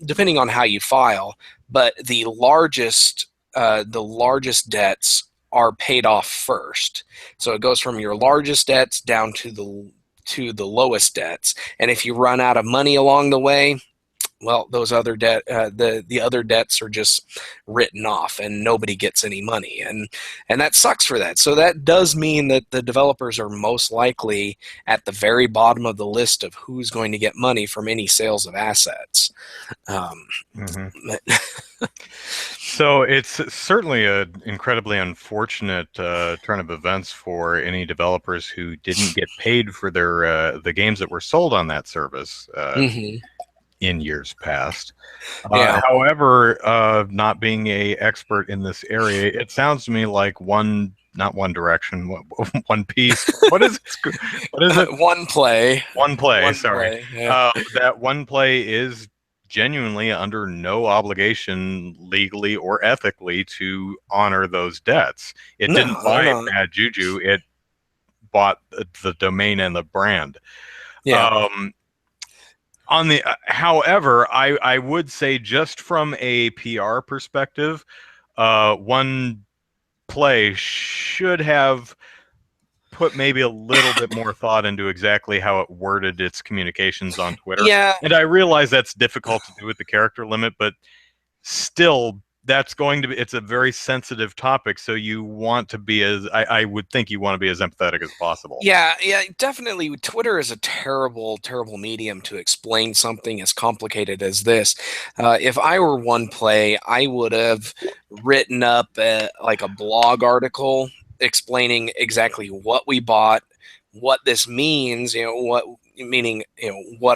depending on how you file, but the largest debts are paid off first. So it goes from your largest debts down to the lowest debts. And if you run out of money along the way, well, those other the other debts are just written off, and nobody gets any money, and that sucks for that. So that does mean that the developers are most likely at the very bottom of the list of who's going to get money from any sales of assets. So it's certainly an incredibly unfortunate turn of events for any developers who didn't get paid for their the games that were sold on that service. In years past. Yeah. However, not being a expert in this area, it sounds to me like not One Direction, One Piece. What is it? What is it? OnePlay. OnePlay. Sorry, Yeah. that OnePlay is genuinely under no obligation, legally or ethically, to honor those debts. It No, didn't they're buy not. Bad Juju; it bought the domain and the brand. Yeah. However, I would say, just from a PR perspective, One Play should have put maybe a little bit more thought into exactly how it worded its communications on Twitter. Yeah. And I realize that's difficult to do with the character limit, but still, that's going to be, it's a very sensitive topic. So you want to be I would think you want to be as empathetic as possible. Yeah, definitely. Twitter is a terrible, terrible medium to explain something as complicated as this. If I were OnePlay, I would have written up like a blog article explaining exactly what we bought, what this means, what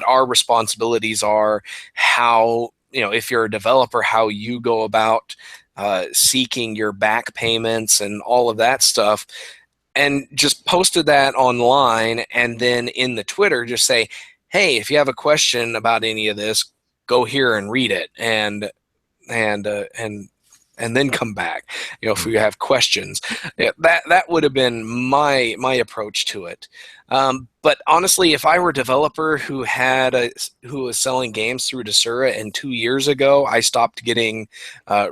our responsibilities are, how, if you're a developer, how you go about seeking your back payments and all of that stuff, and just posted that online, and then in the Twitter just say, hey, if you have a question about any of this, go here and read it, and then come back, if you have questions. Yeah, that would have been my approach to it. But honestly, if I were a developer who was selling games through Desura, and 2 years ago I stopped getting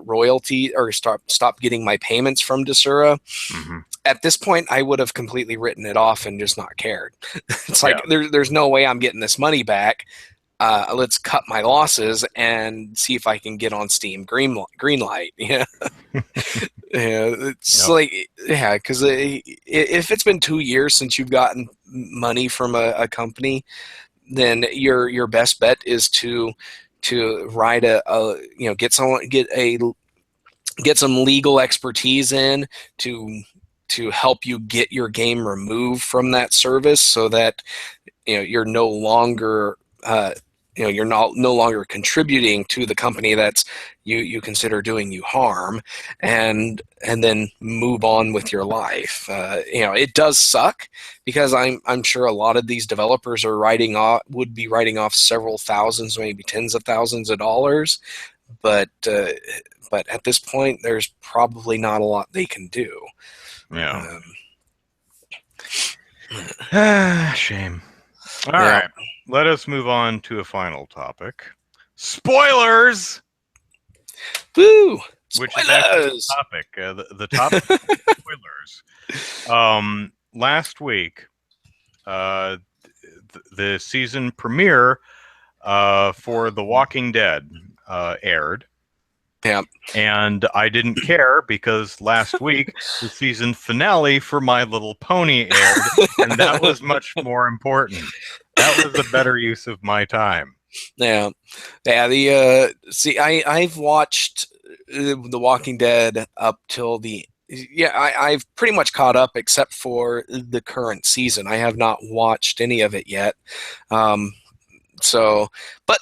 royalty, or stopped getting my payments from Desura, at this point, I would have completely written it off and just not cared. It's like, there's no way I'm getting this money back. Let's cut my losses and see if I can get on Steam green light. Yeah, it's because if it's been 2 years since you've gotten money from a company, then your best bet is to write get some legal expertise in to help you get your game removed from that service, so that you're no longer no longer contributing to the company that's you consider doing you harm, and then move on with your life. It does suck, because I'm sure a lot of these developers would be writing off several thousands, maybe tens of thousands of dollars, but at this point, there's probably not a lot they can do. Yeah. Shame. All right. Let us move on to a final topic. Spoilers! Woo! Which is actually the topic. The topic is spoilers. Last week, the season premiere for The Walking Dead aired. Yeah. And I didn't care because last week the season finale for My Little Pony aired, and that was much more important. That was a better use of my time. Yeah, yeah. I've watched The Walking Dead up till the I've pretty much caught up except for the current season. I have not watched any of it yet. Um, so, but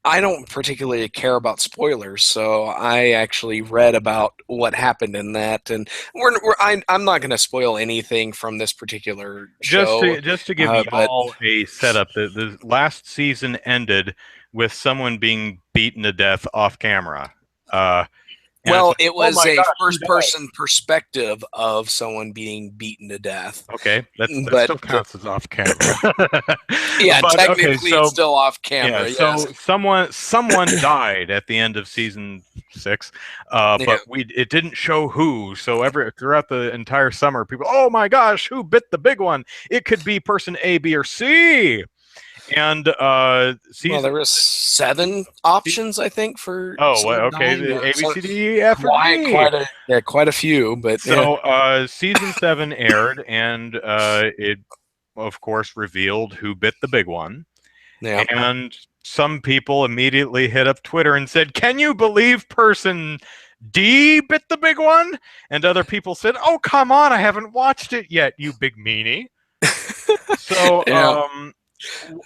I don't particularly care about spoilers, so I actually read about what happened in that, and I'm not going to spoil anything from this particular show, Just to give but y'all a setup, the last season ended with someone being beaten to death off camera. Uh, and it's well, like, it oh was my a gosh, who died? first-person perspective of someone being beaten to death, Okay, that but still counts as off camera. yeah, But okay, technically it's so still off yeah, camera. Yes. so someone died at the end of season 6, Yeah. but it didn't show who. So throughout the entire summer, people, oh my gosh, who bit the big one? It could be person A, B, or C. And Well, season there was 7 options, I think, for oh well, someone okay, dying. the A, B, So C, D, E, F, or G. quite a few, but yeah, So season 7 aired, and it of course revealed who bit the big one. yeah. And some people immediately hit up Twitter and said, "Can you believe person D bit the big one?" And other people said, "Oh, come on, I haven't watched it yet, you big meanie." So, Yeah.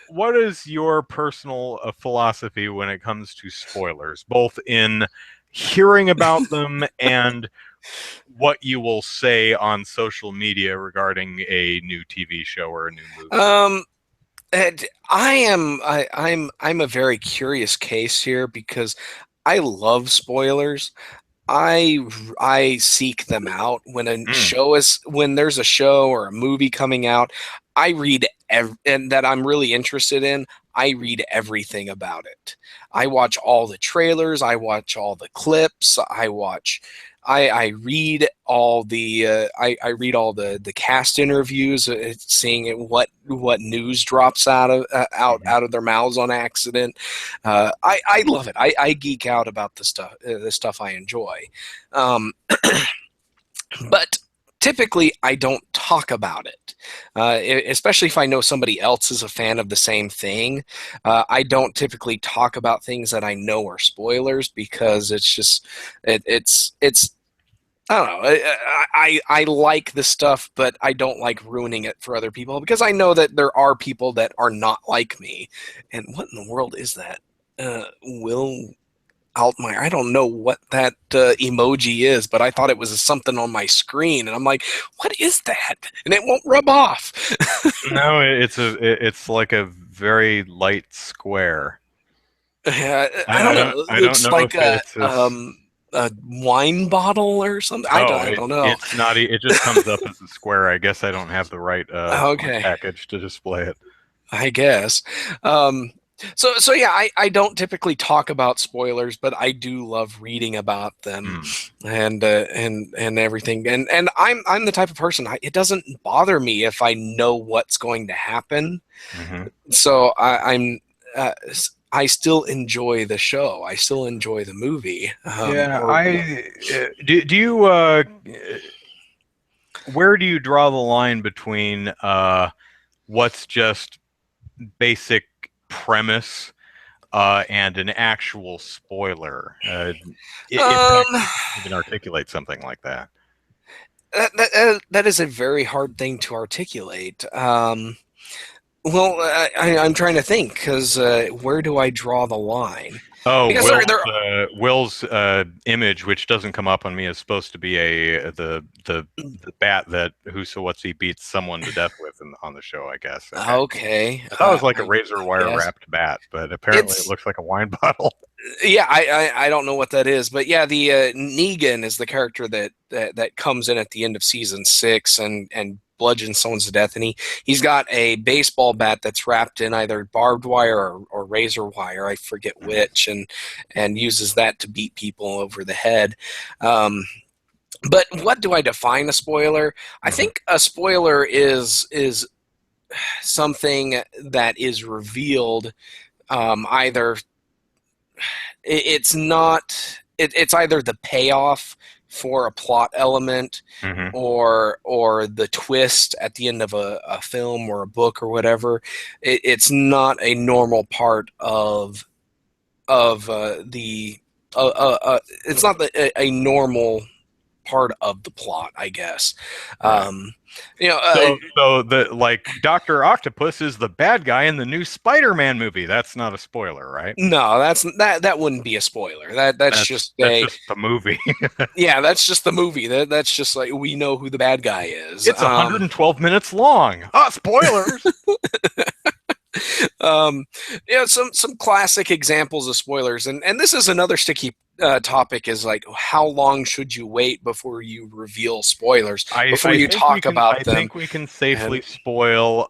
what is your personal philosophy when it comes to spoilers, both in hearing about them and what you will say on social media regarding a new TV show or a new movie? Um, and I'm a very curious case here because I love spoilers. I I seek them out Mm, when there's a show or a movie coming out. I read and that I'm really interested in. I read everything about it. I watch all the trailers. I watch all the clips. I read all I read all the cast interviews, seeing what news drops mhm. out of their mouths on accident. I love it. I geek out about the stuff I enjoy, um, but typically I don't talk about it, especially if I know somebody else is a fan of the same thing. I don't typically talk about things that I know are spoilers because it's just it's I don't know. I like the stuff, but I don't like ruining it for other people because I know that there are people that are not like me. And what in the world is that? Will Altmaier. I don't know what that emoji is, but I thought it was something on my screen, and I'm like, "What is that?" And it won't rub off. No, it's like a very light square. I don't know. I don't It's know like if it's a wine bottle or something. oh, I don't know. it's not. It just comes up as a square. I guess I don't have the right font Okay. package to display it. I guess. Um, so yeah, I don't typically talk about spoilers, but I do love reading about them Hmm. and everything. And I'm the type of person it doesn't bother me if I know what's going to happen. Hmm. So uh, I still enjoy the show. I still enjoy the movie. Yeah, Or I do you where do you draw the line between what's just basic premise and an actual spoiler? If I um, even articulate something like that. that is a very hard thing to articulate. Well, I'm trying to think because where do I draw the line? Oh, Because there Will's image, which doesn't come up on me, is supposed to be the bat that what's he beats someone to death with on the show. I guess. Okay, okay, I thought it was like a I razor wire guess wrapped bat, but apparently it it's looks like a wine bottle. yeah. I don't know what that is, but yeah, the Negan is the character that comes in at the end of season 6 and bludgeons someone to death, and he's got a baseball bat that's wrapped in either barbed wire or razor wire. I forget which, and uses that to beat people over the head. Um, but what do I define a spoiler? I Mhm. think a spoiler is something that is revealed Either it's not it's either the payoff for a plot element Hmm. or the twist at the end of a film or a book or whatever. It's not a normal part of the it's not a normal part of the plot, I guess. Right. um you know So the like Doctor Octopus is the bad guy in the new Spider-Man movie. That's not a spoiler, right? no, that wouldn't be a spoiler. That's just That's a just the movie. yeah, that's just the movie. That's just like we know who the bad guy is. It's 112 minutes long. Ah, spoilers. Um, some classic examples of spoilers, and this is another sticky topic. Is like how long should you wait before you reveal spoilers, before I you think we talk can I about them? think we can safely And spoil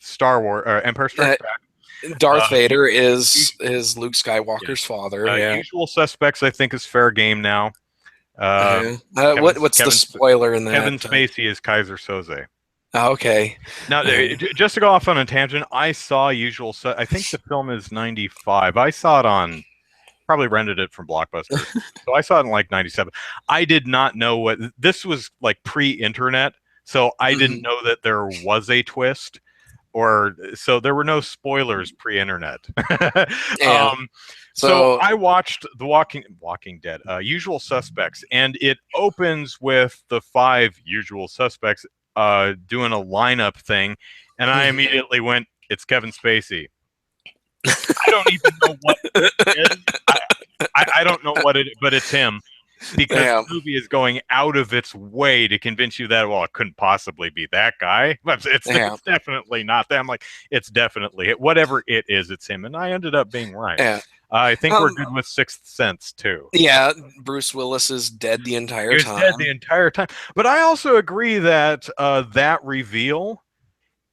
Star Wars or Empire Strikes uh, Back. Darth You, Vader you, is Luke yeah. Skywalker's father. Yeah. Usual Suspects, I think, is fair game now. Yeah. Kevin What's the Kevin spoiler in Kevin that? Spacey is Kaiser Soze. Okay. Now, Uh, just to go off on a tangent, I saw I think the film is 95. I saw it on, probably rented it from Blockbuster. So I saw it in like 97. I did not know what, this was like pre-internet. So I didn't mhm. know that there was a twist, or so there were no spoilers pre-internet. Yeah. um, so So I watched the Walking Dead, Usual Suspects, and it opens with the five usual suspects doing a lineup thing, and I mhm. immediately went, "It's Kevin Spacey." I don't even know what it is. I don't know what it, but it's him, because Yeah. the movie is going out of its way to convince you that, well, it couldn't possibly be that guy. But Yeah. it's definitely not that. I'm like, it's definitely it. Whatever it is, it's him. And I ended up being right. Yeah. I think we're Um, good with Sixth Sense too. yeah, Bruce Willis is dead the He entire was dead the time. entire time. But I also agree that that reveal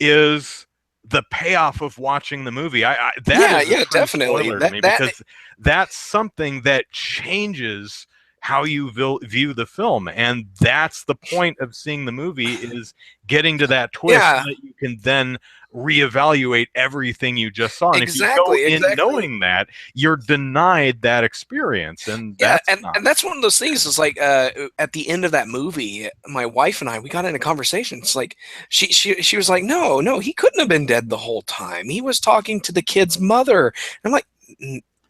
is the payoff of watching the movie. That Yeah, is a yeah, true definitely. spoiler to That me, that because that's something that changes how you view the film, and that's the point of seeing the movie, is getting to that twist so yeah, that you can then reevaluate everything you just saw. And if you go exactly, in exactly. knowing that, you're denied that experience, and Yeah, that's not and that's one of those things. Is like at the end of that movie, my wife and I we got in a conversation. It's like she was like, no, no, he couldn't have been dead the whole time. He was talking to the kid's mother. And I'm like,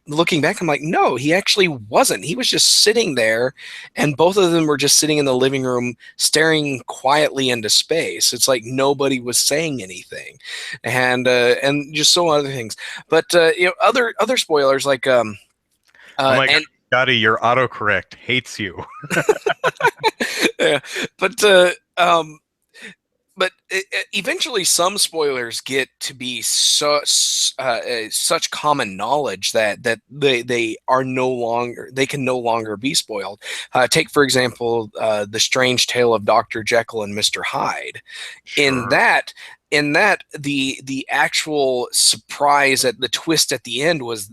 looking back, I'm like, no, he actually wasn't. He was just sitting there, and both of them were just sitting in the living room, staring quietly into space. It's like nobody was saying anything, and just so other things. But other spoilers like oh my god, and Scotty, your autocorrect hates you. yeah, but eventually some spoilers get to be such common knowledge that they are no longer they can no longer be spoiled. Take for example the strange tale of Dr. Jekyll and Mr. Hyde. In Sure. that the actual surprise at the twist at the end was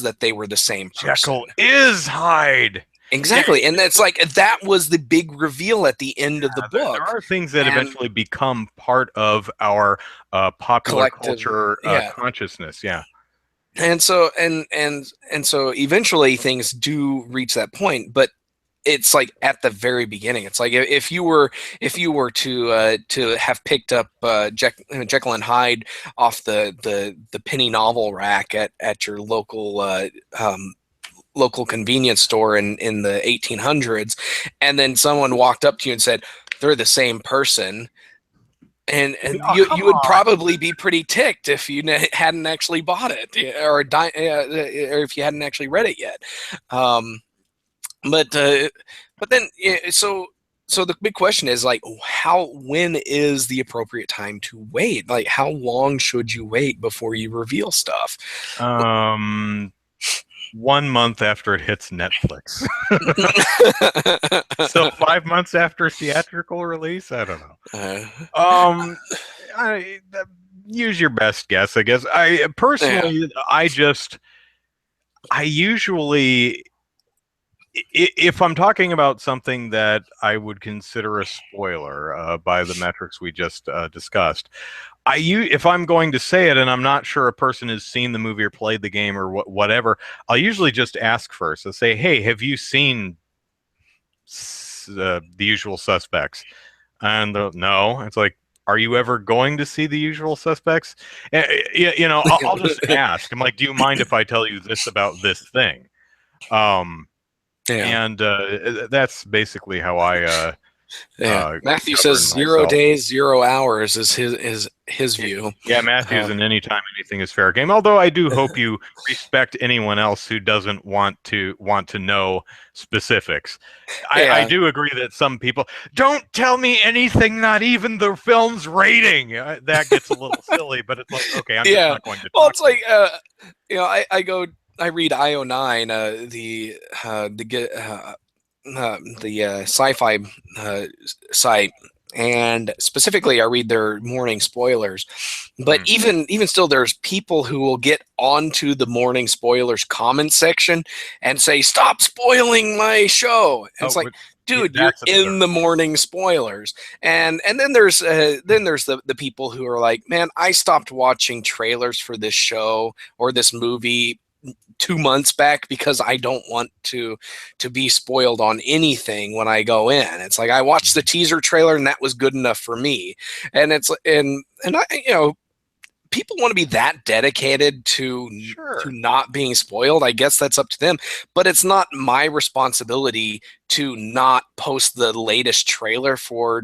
that they were the same person. Jekyll is Hyde. Yeah, Exactly. And that's like that was the big reveal at the end of the there book. are things that And eventually become part of our popular collective, culture yeah. consciousness. Yeah. And so and so eventually things do reach that point, but it's like at the very beginning. It's like if you were to have picked up Jekyll and Hyde off the penny novel rack at your local convenience store in the 1800s, and then someone walked up to you and said they're the same person, and Oh, come you would on. probably be pretty ticked if you hadn't actually bought it, or if you hadn't actually read it yet. Um, but then so the big question is like when is the appropriate time to wait? Like how long should you wait before you reveal stuff? 1 month after it hits Netflix. So 5 months after theatrical release. I don't know. uh, Um, I use your best guess, I guess. I yeah. personally, I usually If I'm talking about something that I would consider a spoiler by the metrics we just discussed, if I'm going to say it and I'm not sure a person has seen the movie or played the game or whatever, I'll usually just ask first. I'll say, "Hey, have you seen the usual suspects?" And no, it's like, "Are you ever going to see the usual suspects?" I'll just ask. I'm like, "Do you mind if I tell you this about this thing?" Um, Yeah. and that's basically how I Yeah. Matthew says govern 0 myself. days, 0 hours is his view. Yeah, Matthews, Uh, and anytime anything is fair game. Although I do hope you respect anyone else who doesn't want to know specifics. I yeah. do agree that some people don't tell me anything, not even the film's rating. That gets a little silly, but it's like, okay, I'm just Yeah. not going to Well, talk it's to you. like I read IO9, the sci-fi site, and specifically I read their morning spoilers. But Hmm. even still, there's people who will get onto the morning spoilers comment section and say, "Stop spoiling my show." And it's Oh, like, yeah, dude, you're that's absurd. in the morning spoilers. And then there's the people who are like, man, I stopped watching trailers for this show or this movie 2 months back because I don't want to be spoiled on anything when I go in. It's like I watched the teaser trailer and that was good enough for me. And it's and I people want to be that dedicated to Sure. not being spoiled. I guess that's up to them, but it's not my responsibility to not post the latest trailer for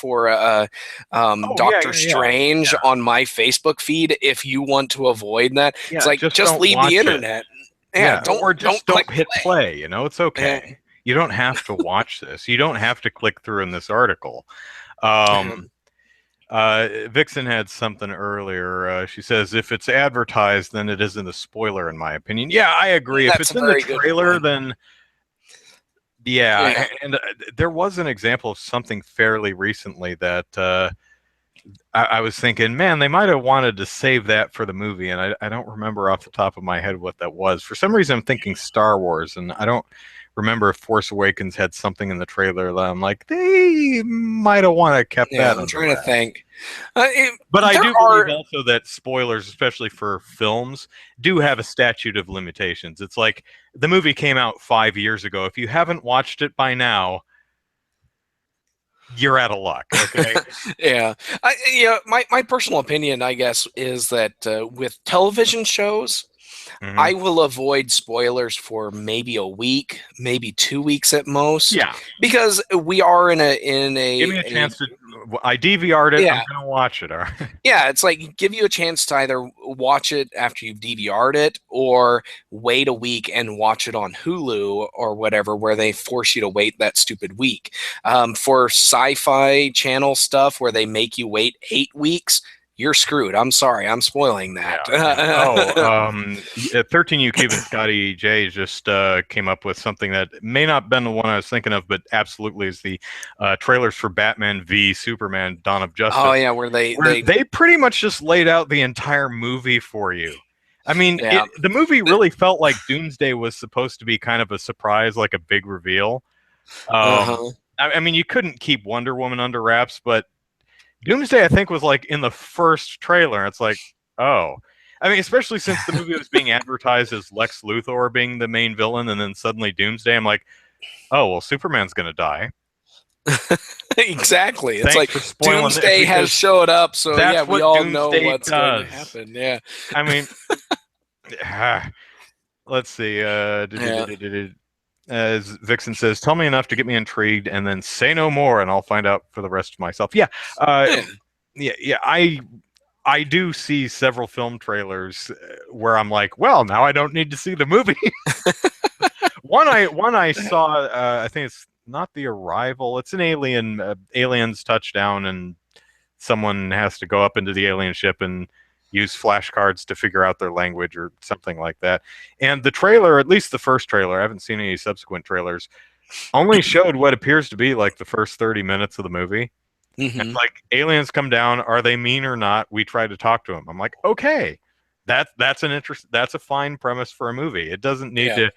Oh, yeah, Doctor yeah, yeah, Strange yeah, on my Facebook feed. If you want to avoid that, it's yeah. like Just just don't leave the watch it. internet. Yeah, Yeah, don't or don't just click don't hit play. play. It's okay. Yeah, You don't have to watch this. You don't have to click through in this article. yeah. Um, Vixen had something earlier. She says if it's advertised, then it isn't a spoiler, in my opinion. Yeah, I agree. If That's it's a in the very good trailer, point. then yeah. Yeah. And there was an example of something fairly recently that I was thinking, man, they might have wanted to save that for the movie, and I don't remember off the top of my head what that was. For some reason, I'm thinking Star Wars, and I don't remember if Force Awakens had something in the trailer that I'm like, they might have wanted to kept Yeah, that I'm under trying to wraps. think. But I There do believe are. also that spoilers, especially for films, do have a statute of limitations. It's like the movie came out 5 years ago. If you haven't watched it by now, you're out of luck. Okay. Yeah, my personal opinion, I guess, is that with television shows, Hmm. I will avoid spoilers for maybe a week, maybe 2 weeks at most, Yeah. because we are Give me a chance to. I DVR'd it. I'm yeah, gonna watch it. All right. yeah, it's like give you a chance to either watch it after you've DVR'd it or wait a week and watch it on Hulu or whatever, where they force you to wait that stupid week. For sci-fi channel stuff where they make you wait 8 weeks, you're screwed. I'm sorry, I'm spoiling that. Yeah, yeah. Oh, 13 You Cuban Scotty J just came up with something that may not have been the one I was thinking of, but absolutely is the trailers for Batman v Superman: Dawn of Oh Justice, yeah, where they where they they pretty much just laid out the entire movie for you. I mean, yeah. the movie really felt like Doomsday was supposed to be kind of a surprise, like a big reveal. Um, Uh-huh. I mean, you couldn't keep Wonder Woman under wraps, but Doomsday, I think, was like in the first trailer. It's like, oh. I mean, especially since the movie was being advertised as Lex Luthor being the main villain, and then suddenly Doomsday, I'm like, oh, well, Superman's going to die. Exactly. It's Thanks like for spoiling it Doomsday has because showed up, so yeah, that's we what all know Doomsday what's going to does. happen. Yeah. I mean, let's see. Yeah. As Vixen says, tell me enough to get me intrigued, and then say no more, and I'll find out for the rest of myself. Yeah, uh, Yeah. yeah. I do see several film trailers where I'm like, well, now I don't need to see the movie. One I saw, I think it's not The Arrival. It's an alien, aliens touchdown, and someone has to go up into the alien ship and use flashcards to figure out their language or something like that. And the trailer, at least the first trailer, I haven't seen any subsequent trailers, only showed what appears to be like the first 30 minutes of the movie. And Hmm. like aliens come down, are they mean or not? We try to talk to them. I'm like, okay, that's an interest. That's a fine premise for a movie. It doesn't need Yeah. to.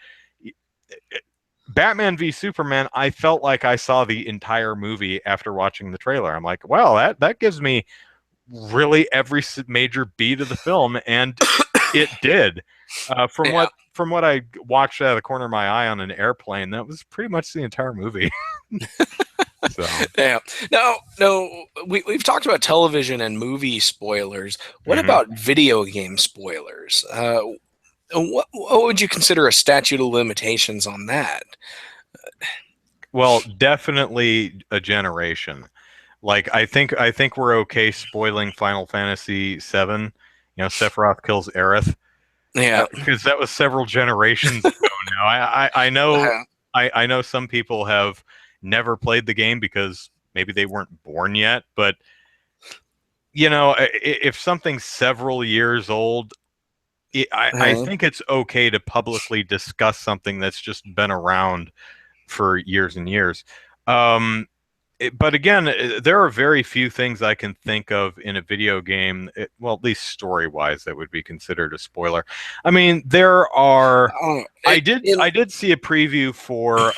Batman v Superman, I felt like I saw the entire movie after watching the trailer. I'm like, well, that gives me really every major beat of the film, and it did. Yeah. From what I watched out of the corner of my eye on an airplane, that was pretty much the entire movie. So, Yeah. Now, no, we've talked about television and movie spoilers. What mhm. about video game spoilers? What would you consider a statute of limitations on that? Well, definitely a generation. Like I think we're okay spoiling Final Fantasy VII. You know, Sephiroth kills Aerith Yeah. because that was several generations ago now. I know Uh, I know some people have never played the game because maybe they weren't born yet, but you know, if something's several years old, I uh, think it's okay to publicly discuss something that's just been around for years and years. Um, but again, there are very few things I can think of in a video game, well, at least story-wise, that would be considered a spoiler. I mean, there are. I did see a preview for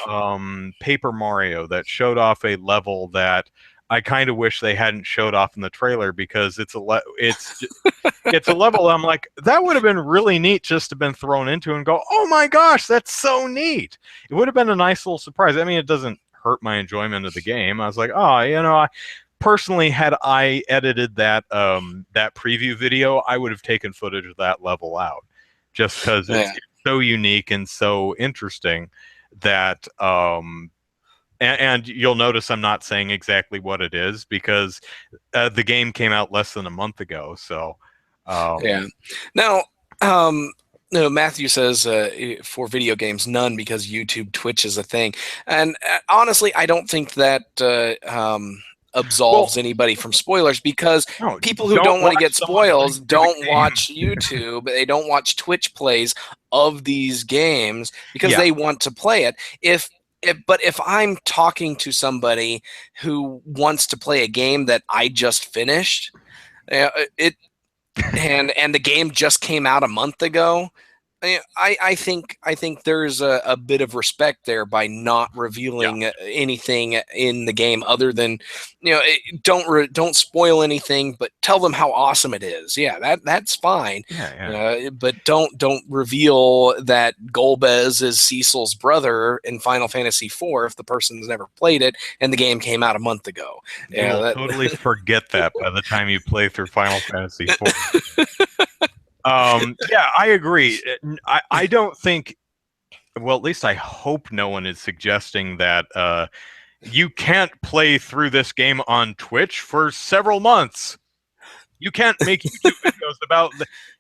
Paper Mario that showed off a level that I kind of wish they hadn't showed off in the trailer because it's a level I'm like, that would have been really neat just to been thrown into and go, oh my gosh, that's so neat. It would have been a nice little surprise. I mean, it doesn't hurt my enjoyment of the game. I was like, oh, you know, I personally had I edited that preview video, I would have taken footage of that level out just because yeah. it's so unique and so interesting that and you'll notice I'm not saying exactly what it is because the game came out less than a month ago. So, Yeah. Now, no, Matthew says for video games, none because YouTube, Twitch is a thing. And honestly, I don't think that absolves well, anybody from spoilers because no, people who don't don't want to watch get someone play spoils through the don't game. watch YouTube. They don't watch Twitch plays of these games because Yeah, they want to play it. But if I'm talking to somebody who wants to play a game that I just finished, it and the game just came out a month ago. I think there's a bit of respect there by not yeah, revealing anything in the game other than don't spoil anything, but tell them how awesome it is. Yeah, that's fine. yeah, yeah. But don't reveal that Golbez is Cecil's brother in Final Fantasy IV if the person's never played it and the game came out a month ago. They Yeah, will that, totally forget that by the time you play through Final Fantasy IV. Yeah, I agree. I don't think. Well, at least I hope no one is suggesting that you can't play through this game on Twitch for several months. You can't make YouTube videos about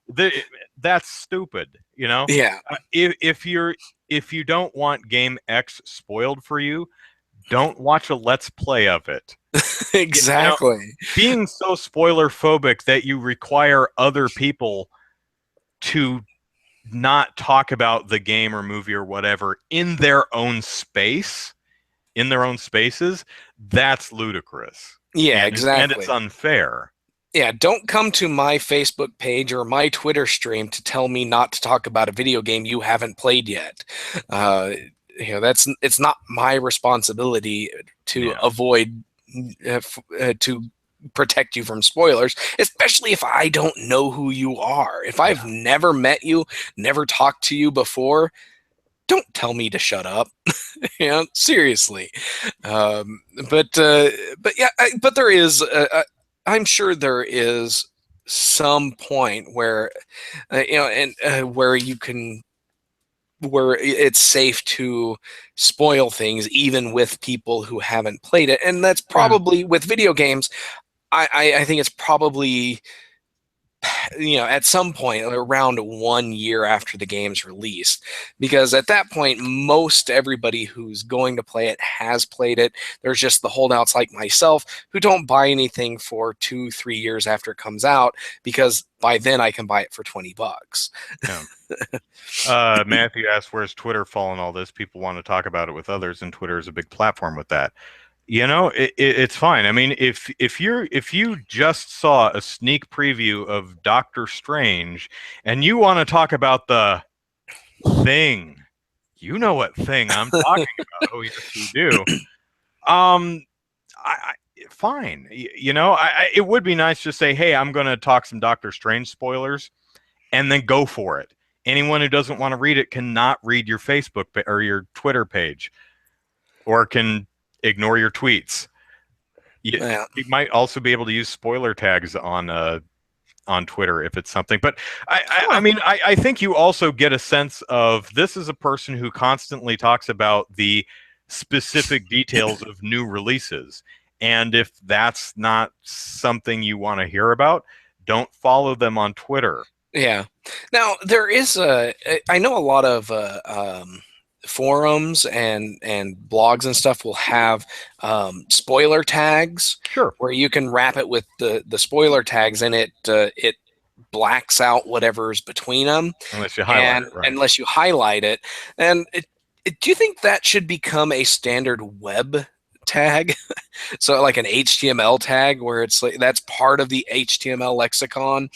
the that's stupid, you know? yeah, If you don't want game X spoiled for you, don't watch a let's play of it. You know, exactly. being so spoiler phobic that you require other people to not talk about the game or movie or whatever in their own space, in their own spaces, that's ludicrous. Yeah, And it's exactly. unfair. Yeah, don't come to my Facebook page or my Twitter stream to tell me not to talk about a video game you haven't played yet. Uh, it's not my responsibility to Yeah. avoid to protect you from spoilers, especially if I don't know who you are. If I've Yeah. never met you, never talked to you before, don't tell me to shut up. Seriously. Um, but yeah, but there is. I'm sure there is some point where and where you can where it's safe to spoil things even with people who haven't played it, and that's Yeah. probably with video games. I think it's probably at some point around 1 year after the game's released, because at that point most everybody who's going to play it has played it. There's just the holdouts like myself who don't buy anything for 2-3 years after it comes out, because by then I can buy it for $20. Yeah. Matthew asked, "Where's Twitter falling all this? People want to talk about it with others, and Twitter is a big platform with that. You know, it's fine. I mean, if you just saw a sneak preview of Doctor Strange and you want to talk about the thing, You know what thing I'm talking about. Oh, yes, you do. Um, fine. It would be nice to say, hey, I'm going to talk some Doctor Strange spoilers, and then go for it. Anyone who doesn't want to read it cannot read your Facebook or your Twitter page, or can ignore your tweets. Yeah. You might also be able to use spoiler tags on Twitter if it's something. But I Huh. mean, I think you also get a sense of this is a person who constantly talks about the specific details of new releases. And if that's not something you want to hear about, don't follow them on Twitter. Yeah. Now there is I know a lot of forums and blogs and stuff will have spoiler tags Sure. where you can wrap it with the spoiler tags, and it blacks out whatever's between them, Unless you highlight and it, right? unless you highlight it. And do you think that should become a standard web tag? So like an HTML tag where it's like that's part of the HTML lexicon.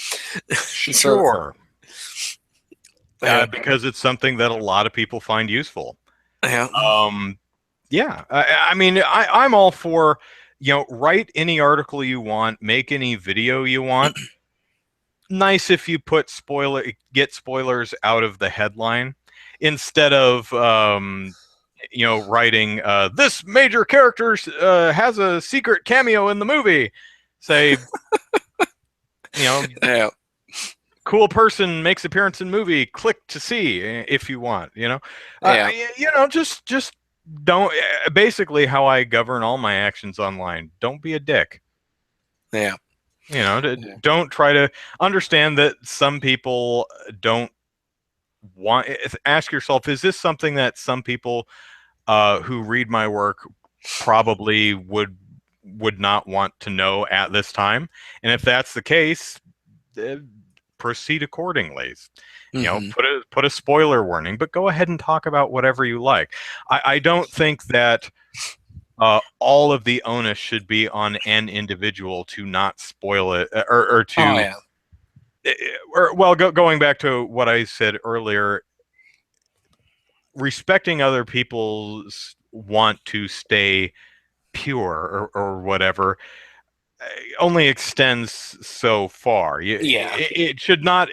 So Sure. yeah, Because it's something that a lot of people find useful. yeah, Um, yeah, I mean, I'm all for, write any article you want, make any video you want. Nice if you get spoilers out of the headline instead of, writing, this major character has a secret cameo in the movie. Say, you know, yeah, cool person makes appearance in movie. Click to see if you want. yeah, Just don't. Basically, how I govern all my actions online. Don't be a dick. yeah, Don't try to understand that some people don't want. Ask yourself: is this something that some people who read my work probably would not want to know at this time? And if that's the case, uh, proceed accordingly. hmm, Put a spoiler warning, but go ahead and talk about whatever you like. I don't think that all of the onus should be on an individual to not spoil it, or oh to, yeah, going back to what I said earlier, respecting other people's want to stay pure, or whatever, only extends so far. yeah, It should not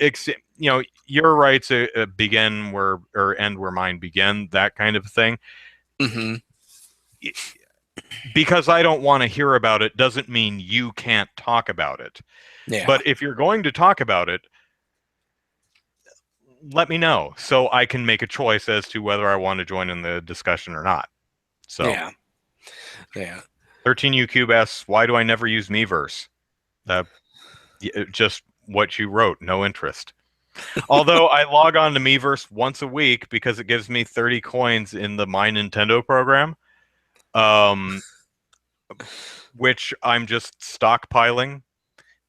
your rights begin where or end where mine begin, that kind of thing. hmm, Because I don't want to hear about it doesn't mean you can't talk about it. yeah, But if you're going to talk about it, let me know so I can make a choice as to whether I want to join in the discussion or not. So yeah, yeah, 13U Cube asks, why do I never use Miiverse? Just what you wrote, no interest. Although I log on to Miiverse once a week because it gives me 30 coins in the My Nintendo program, um, which I'm just stockpiling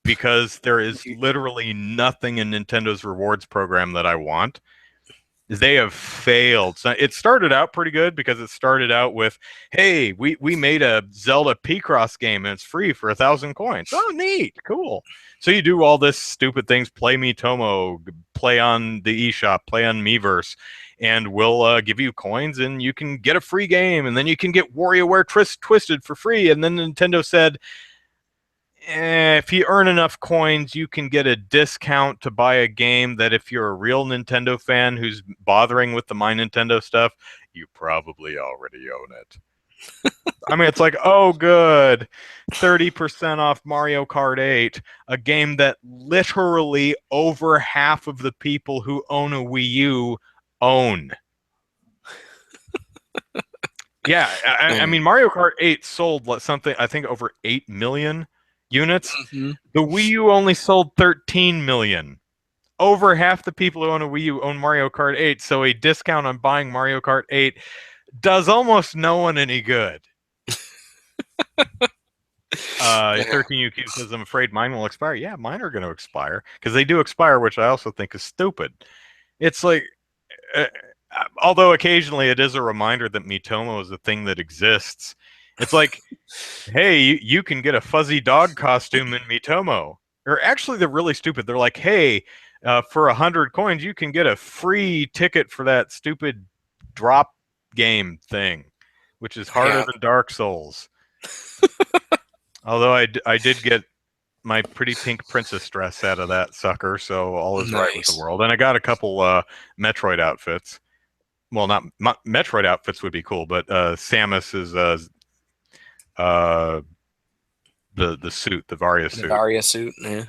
because there is literally nothing in Nintendo's rewards program that I want. They have failed. So it started out pretty good because it started out with, hey, we made a Zelda P-Cross game and it's free for 1,000 coins. Oh, neat. Cool. So you do all this stupid things, play Miitomo, play on the eShop, play on Miiverse, and we'll give you coins and you can get a free game, and then you can get WarioWare Twisted for free. And then Nintendo said, if you earn enough coins, you can get a discount to buy a game that if you're a real Nintendo fan who's bothering with the My Nintendo stuff, you probably already own it. I mean, it's like, oh, good. 30% off Mario Kart 8, a game that literally over half of the people who own a Wii U own. Yeah, I mean, Mario Kart 8 sold something, I think, over 8 million units. hmm, The Wii U only sold 13 million. Over half the people who own a Wii U own Mario Kart 8, so a discount on buying Mario Kart 8 does almost no one any good. yeah, 13UQ says, I'm afraid mine will expire. Yeah, mine are going to expire because they do expire, which I also think is stupid. It's like, uh, although occasionally it is a reminder that Miitomo is a thing that exists. It's like, hey, you can get a fuzzy dog costume in Miitomo. Or actually, they're really stupid. They're like, hey, for 100 coins, you can get a free ticket for that stupid drop game thing, which is harder than Dark Souls. Although I did get my pretty pink princess dress out of that sucker, so all is right with the world. And I got a couple Metroid outfits. Well, not Metroid outfits would be cool, but Samus is the suit, the Varia suit. The Varia suit, yeah.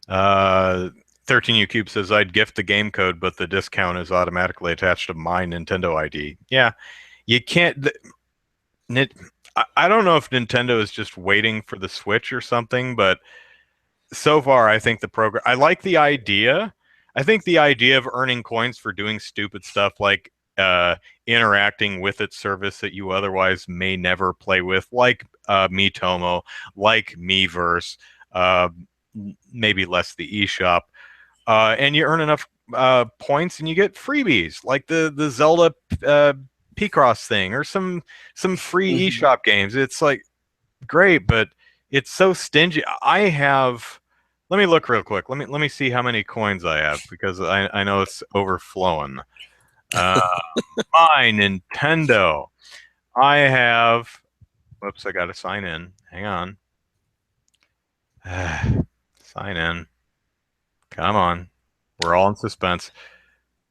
13U Cube says I'd gift the game code, but the discount is automatically attached to my Nintendo ID. Yeah, you can't. I don't know if Nintendo is just waiting for the Switch or something, but so far I think the program. I like the idea. I think the idea of earning coins for doing stupid stuff like interacting with its service that you otherwise may never play with, like Miitomo, like Miiverse, maybe less the eShop, and you earn enough points and you get freebies like the Zelda Picross thing or some free eShop games. It's like great, but it's so stingy. Let me look real quick. Let me see how many coins I have because I know it's overflowing. My Nintendo. I have. Whoops! I got to sign in. Hang on. Sign in. Come on. We're all in suspense.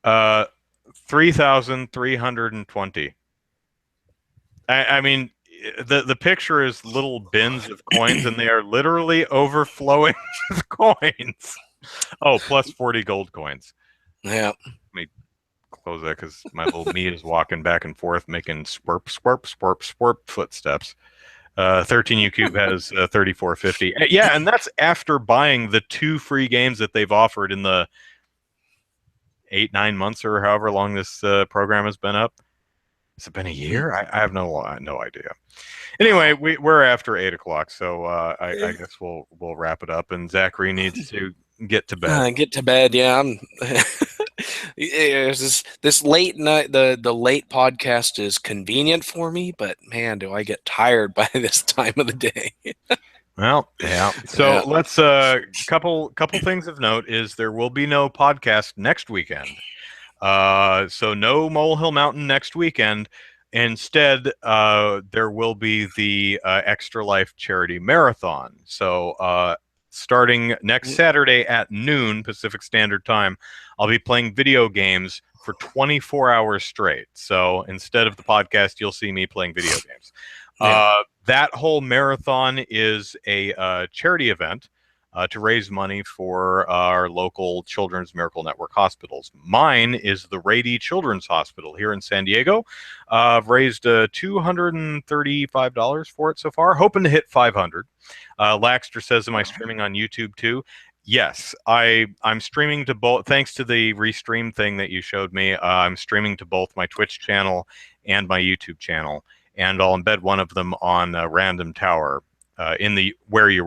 3,320. I mean, the picture is little bins of coins, and they are literally overflowing with coins. Oh, plus 40 gold coins. Yeah. Let me close that because my little me is walking back and forth, making swerp, swerp, swerp, swerp footsteps. 13U Cube has 3450. Yeah, and that's after buying the 2 free games that they've offered in the 8-9 months or however long this program has been up. Has it been a year? I have no idea. Anyway, we're after 8 o'clock, so I guess we'll wrap it up. And Zachary needs to get to bed. Get to bed. Yeah, I'm. This late night, the late podcast is convenient for me, but man, do I get tired by this time of the day. Well, yeah. So let's couple things of note is there will be no podcast next weekend. So no Molehill Mountain next weekend. Instead, there will be the Extra Life Charity Marathon. So starting next Saturday at noon Pacific Standard Time, I'll be playing video games for 24 hours straight. So instead of the podcast, you'll see me playing video games. That whole marathon is a charity event to raise money for our local Children's Miracle Network hospitals. Mine is the Rady Children's Hospital here in San Diego. I've raised $235 for it so far, hoping to hit 500. Laxter says, am I streaming on YouTube too? Yes, I'm streaming to both. Thanks to the restream thing that you showed me, I'm streaming to both my Twitch channel and my YouTube channel. And I'll embed one of them on Random Tower in the where you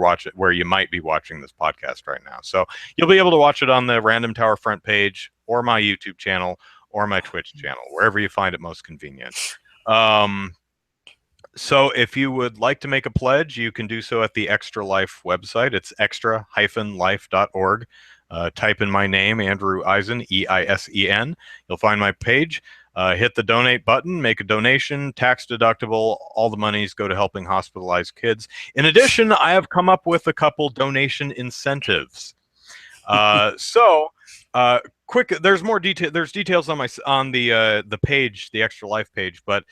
might be watching this podcast right now. So you'll be able to watch it on the Random Tower front page or my YouTube channel or my Twitch channel, wherever you find it most convenient. So if you would like to make a pledge, you can do so at the Extra Life website. It's extra-life.org. Type in my name, Andrew Eisen, Eisen. You'll find my page. Hit the donate button, make a donation, tax deductible. All the monies go to helping hospitalized kids. In addition, I have come up with a couple donation incentives. Quick, there's more detail. There's details on the page, the Extra Life page. But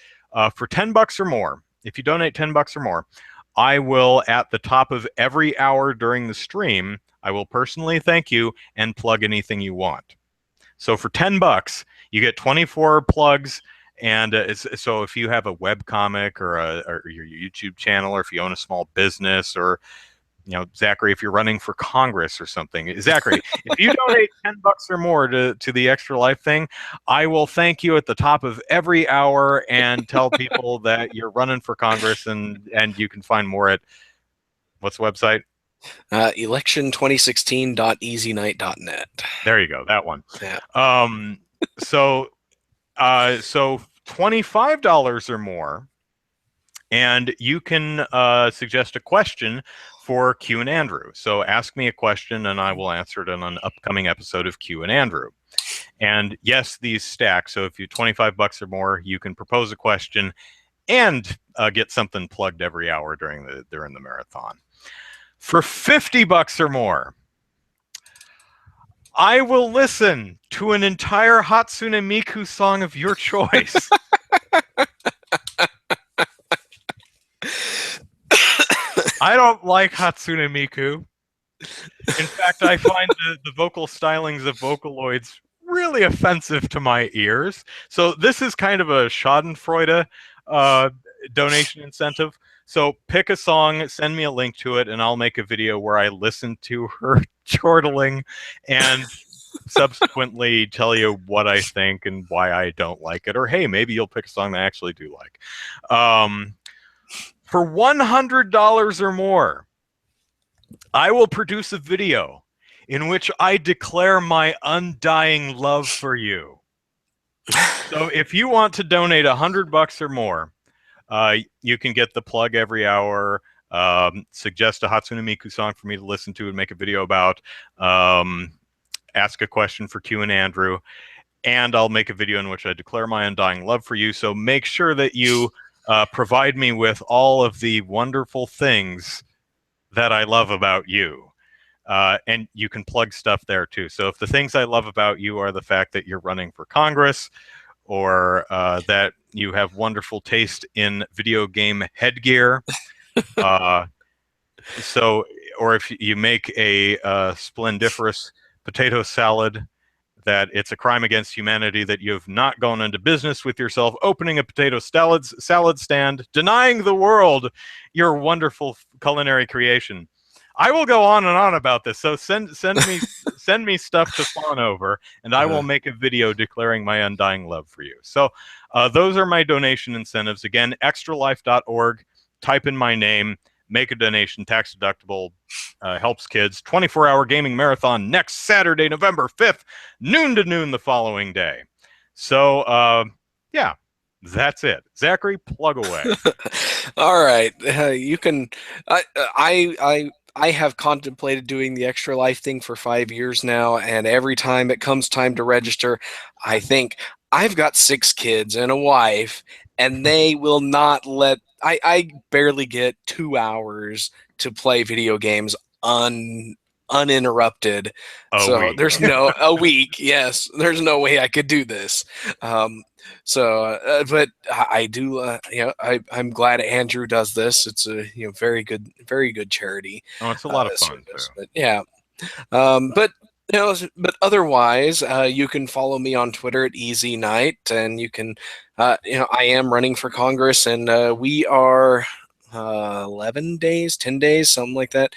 for $10 or more, if you donate $10 or more, I will at the top of every hour during the stream, I will personally thank you and plug anything you want. So for $10, you get 24 plugs, and so if you have a web comic or your YouTube channel, or if you own a small business, or Zachary, if you're running for Congress or something, Zachary, if you donate $10 or more to the Extra Life thing, I will thank you at the top of every hour and tell people that you're running for Congress, and you can find more at what's the website? Election2016.easynight.net. There you go, that one. Yeah. So $25 or more, and you can suggest a question for Q and Andrew. So ask me a question, and I will answer it on an upcoming episode of Q and Andrew. And yes, these stack. So if you $25 or more, you can propose a question and get something plugged every hour during the marathon. For $50 or more, I will listen to an entire Hatsune Miku song of your choice. I don't like Hatsune Miku. In fact, I find the vocal stylings of Vocaloids really offensive to my ears. So this is kind of a Schadenfreude uh, donation incentive. So pick a song, send me a link to it, and I'll make a video where I listen to her chortling and subsequently tell you what I think and why I don't like it. Or hey, maybe you'll pick a song that I actually do like. For $100 or more, I will produce a video in which I declare my undying love for you. So if you want to donate $100 or more, you can get the plug every hour, suggest a Hatsune Miku song for me to listen to and make a video about, ask a question for Q and Andrew, and I'll make a video in which I declare my undying love for you. So make sure that you provide me with all of the wonderful things that I love about you. And you can plug stuff there too. So if the things I love about you are the fact that you're running for Congress, or that you have wonderful taste in video game headgear, so, or if you make a splendiferous potato salad, that it's a crime against humanity that you have not gone into business with yourself, opening a potato salad stand, denying the world your wonderful culinary creation. I will go on and on about this. So send me stuff to fawn over, and I will make a video declaring my undying love for you. So those are my donation incentives. Again, extralife.org. Type in my name, make a donation, tax deductible, helps kids. 24-hour gaming marathon next Saturday, November 5th, noon to noon the following day. So yeah, that's it. Zachary, plug away. All right, you can. I have contemplated doing the Extra Life thing for 5 years now, and every time it comes time to register, I think I've got 6 kids and a wife, and they will not let. I barely get 2 hours to play video games uninterrupted. So there's no a week. Yes, there's no way I could do this. But I do, I'm glad Andrew does this. It's a very good charity. Oh, it's a lot of fun service. too. But yeah, but otherwise, you can follow me on Twitter at Easy Night, and you can, I am running for Congress, and we are 11 days, 10 days, something like that.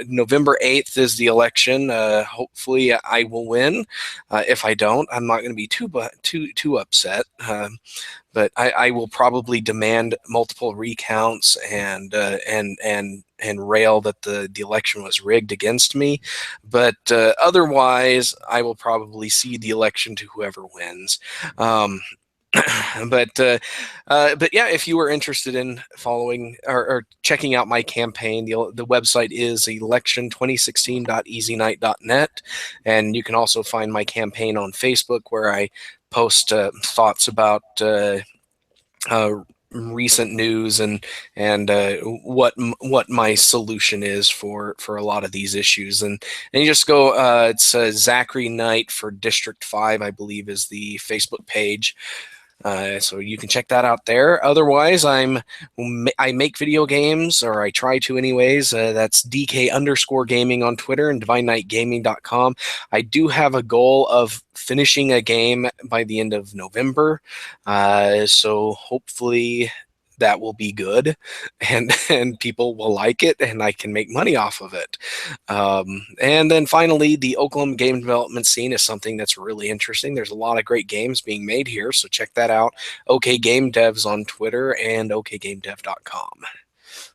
November 8th is the election. Hopefully I will win. If I don't, I'm not going to be too upset. But I will probably demand multiple recounts and rail that the election was rigged against me. But otherwise, I will probably cede the election to whoever wins. But yeah, if you were interested in following or checking out my campaign, the website is election2016.easynight.net, and you can also find my campaign on Facebook, where I post thoughts about recent news and what my solution is for a lot of these issues. And you just go, it's Zachary Knight for District 5, I believe, is the Facebook page. So you can check that out there. Otherwise, I make video games, or I try to anyways. That's DK_gaming on Twitter and DivineKnightGaming.com. I do have a goal of finishing a game by the end of November. So hopefully that will be good, and people will like it, and I can make money off of it. And then finally, the Oklahoma game development scene is something that's really interesting. There's a lot of great games being made here, so check that out. OK Game Devs on Twitter and okgamedev.com.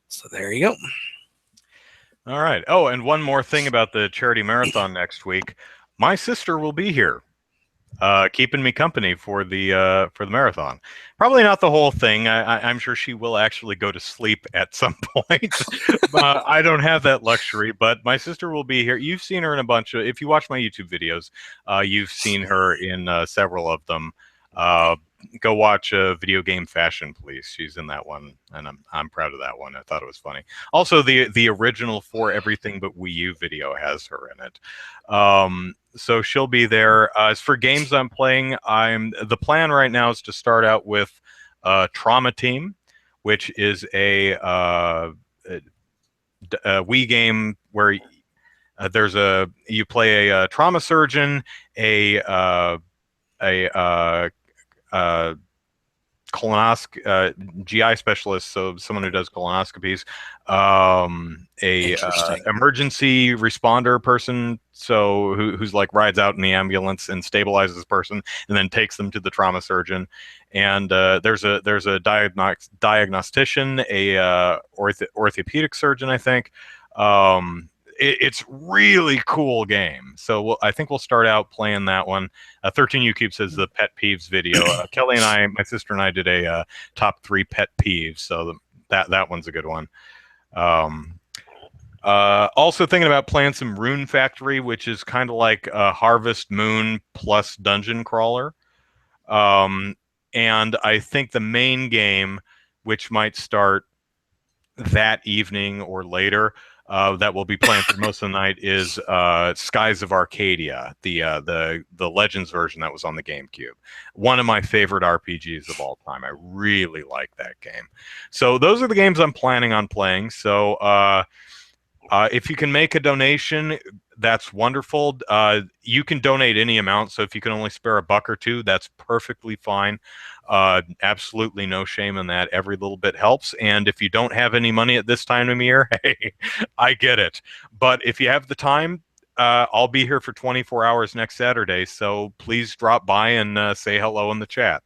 So there you go. All right. Oh, and one more thing about the charity marathon next week. My sister will be here. keeping me company for the marathon. Probably not the whole thing. I'm sure she will actually go to sleep at some point. I don't have that luxury, but my sister will be here. You've seen her in a bunch of. If you watch my YouTube videos, you've seen her in several of them. Uh, Go watch Video Game Fashion Police. She's in that one, and I'm proud of that one. I thought it was funny. Also, the original For Everything But Wii U video has her in it. So she'll be there. As for games I'm playing, the plan right now is to start out with Trauma Team, which is a Wii game where you play a trauma surgeon, a GI specialist, so someone who does colonoscopies, a Interesting. emergency responder person, so who's like rides out in the ambulance and stabilizes the person, and then takes them to the trauma surgeon. And there's a diagnostician, a orthopedic surgeon, I think. It's really cool game. So I think we'll start out playing that one. 13U Cube says the pet peeves video. Kelly and I, my sister and I, did a top 3 pet peeves. So that one's a good one. Also thinking about playing some Rune Factory, which is kind of like Harvest Moon plus Dungeon Crawler. And I think the main game, which might start that evening or later, that we'll be playing for most of the night, is Skies of Arcadia, the Legends version that was on the GameCube. One of my favorite RPGs of all time. I really like that game. So those are the games I'm planning on playing. So if you can make a donation, that's wonderful. You can donate any amount. So if you can only spare a buck or two, that's perfectly fine. Absolutely no shame in that. Every little bit helps. And if you don't have any money at this time of year, hey, I get it. But if you have the time, I'll be here for 24 hours next Saturday. So please drop by and say hello in the chat.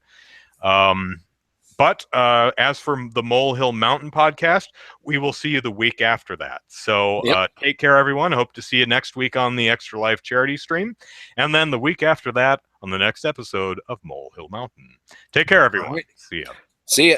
But as for the Molehill Mountain podcast, we will see you the week after that. So Yep. take care, everyone. Hope to see you next week on the Extra Life charity stream. And then the week after that on the next episode of Molehill Mountain. Take care, All everyone. right. See ya. See ya.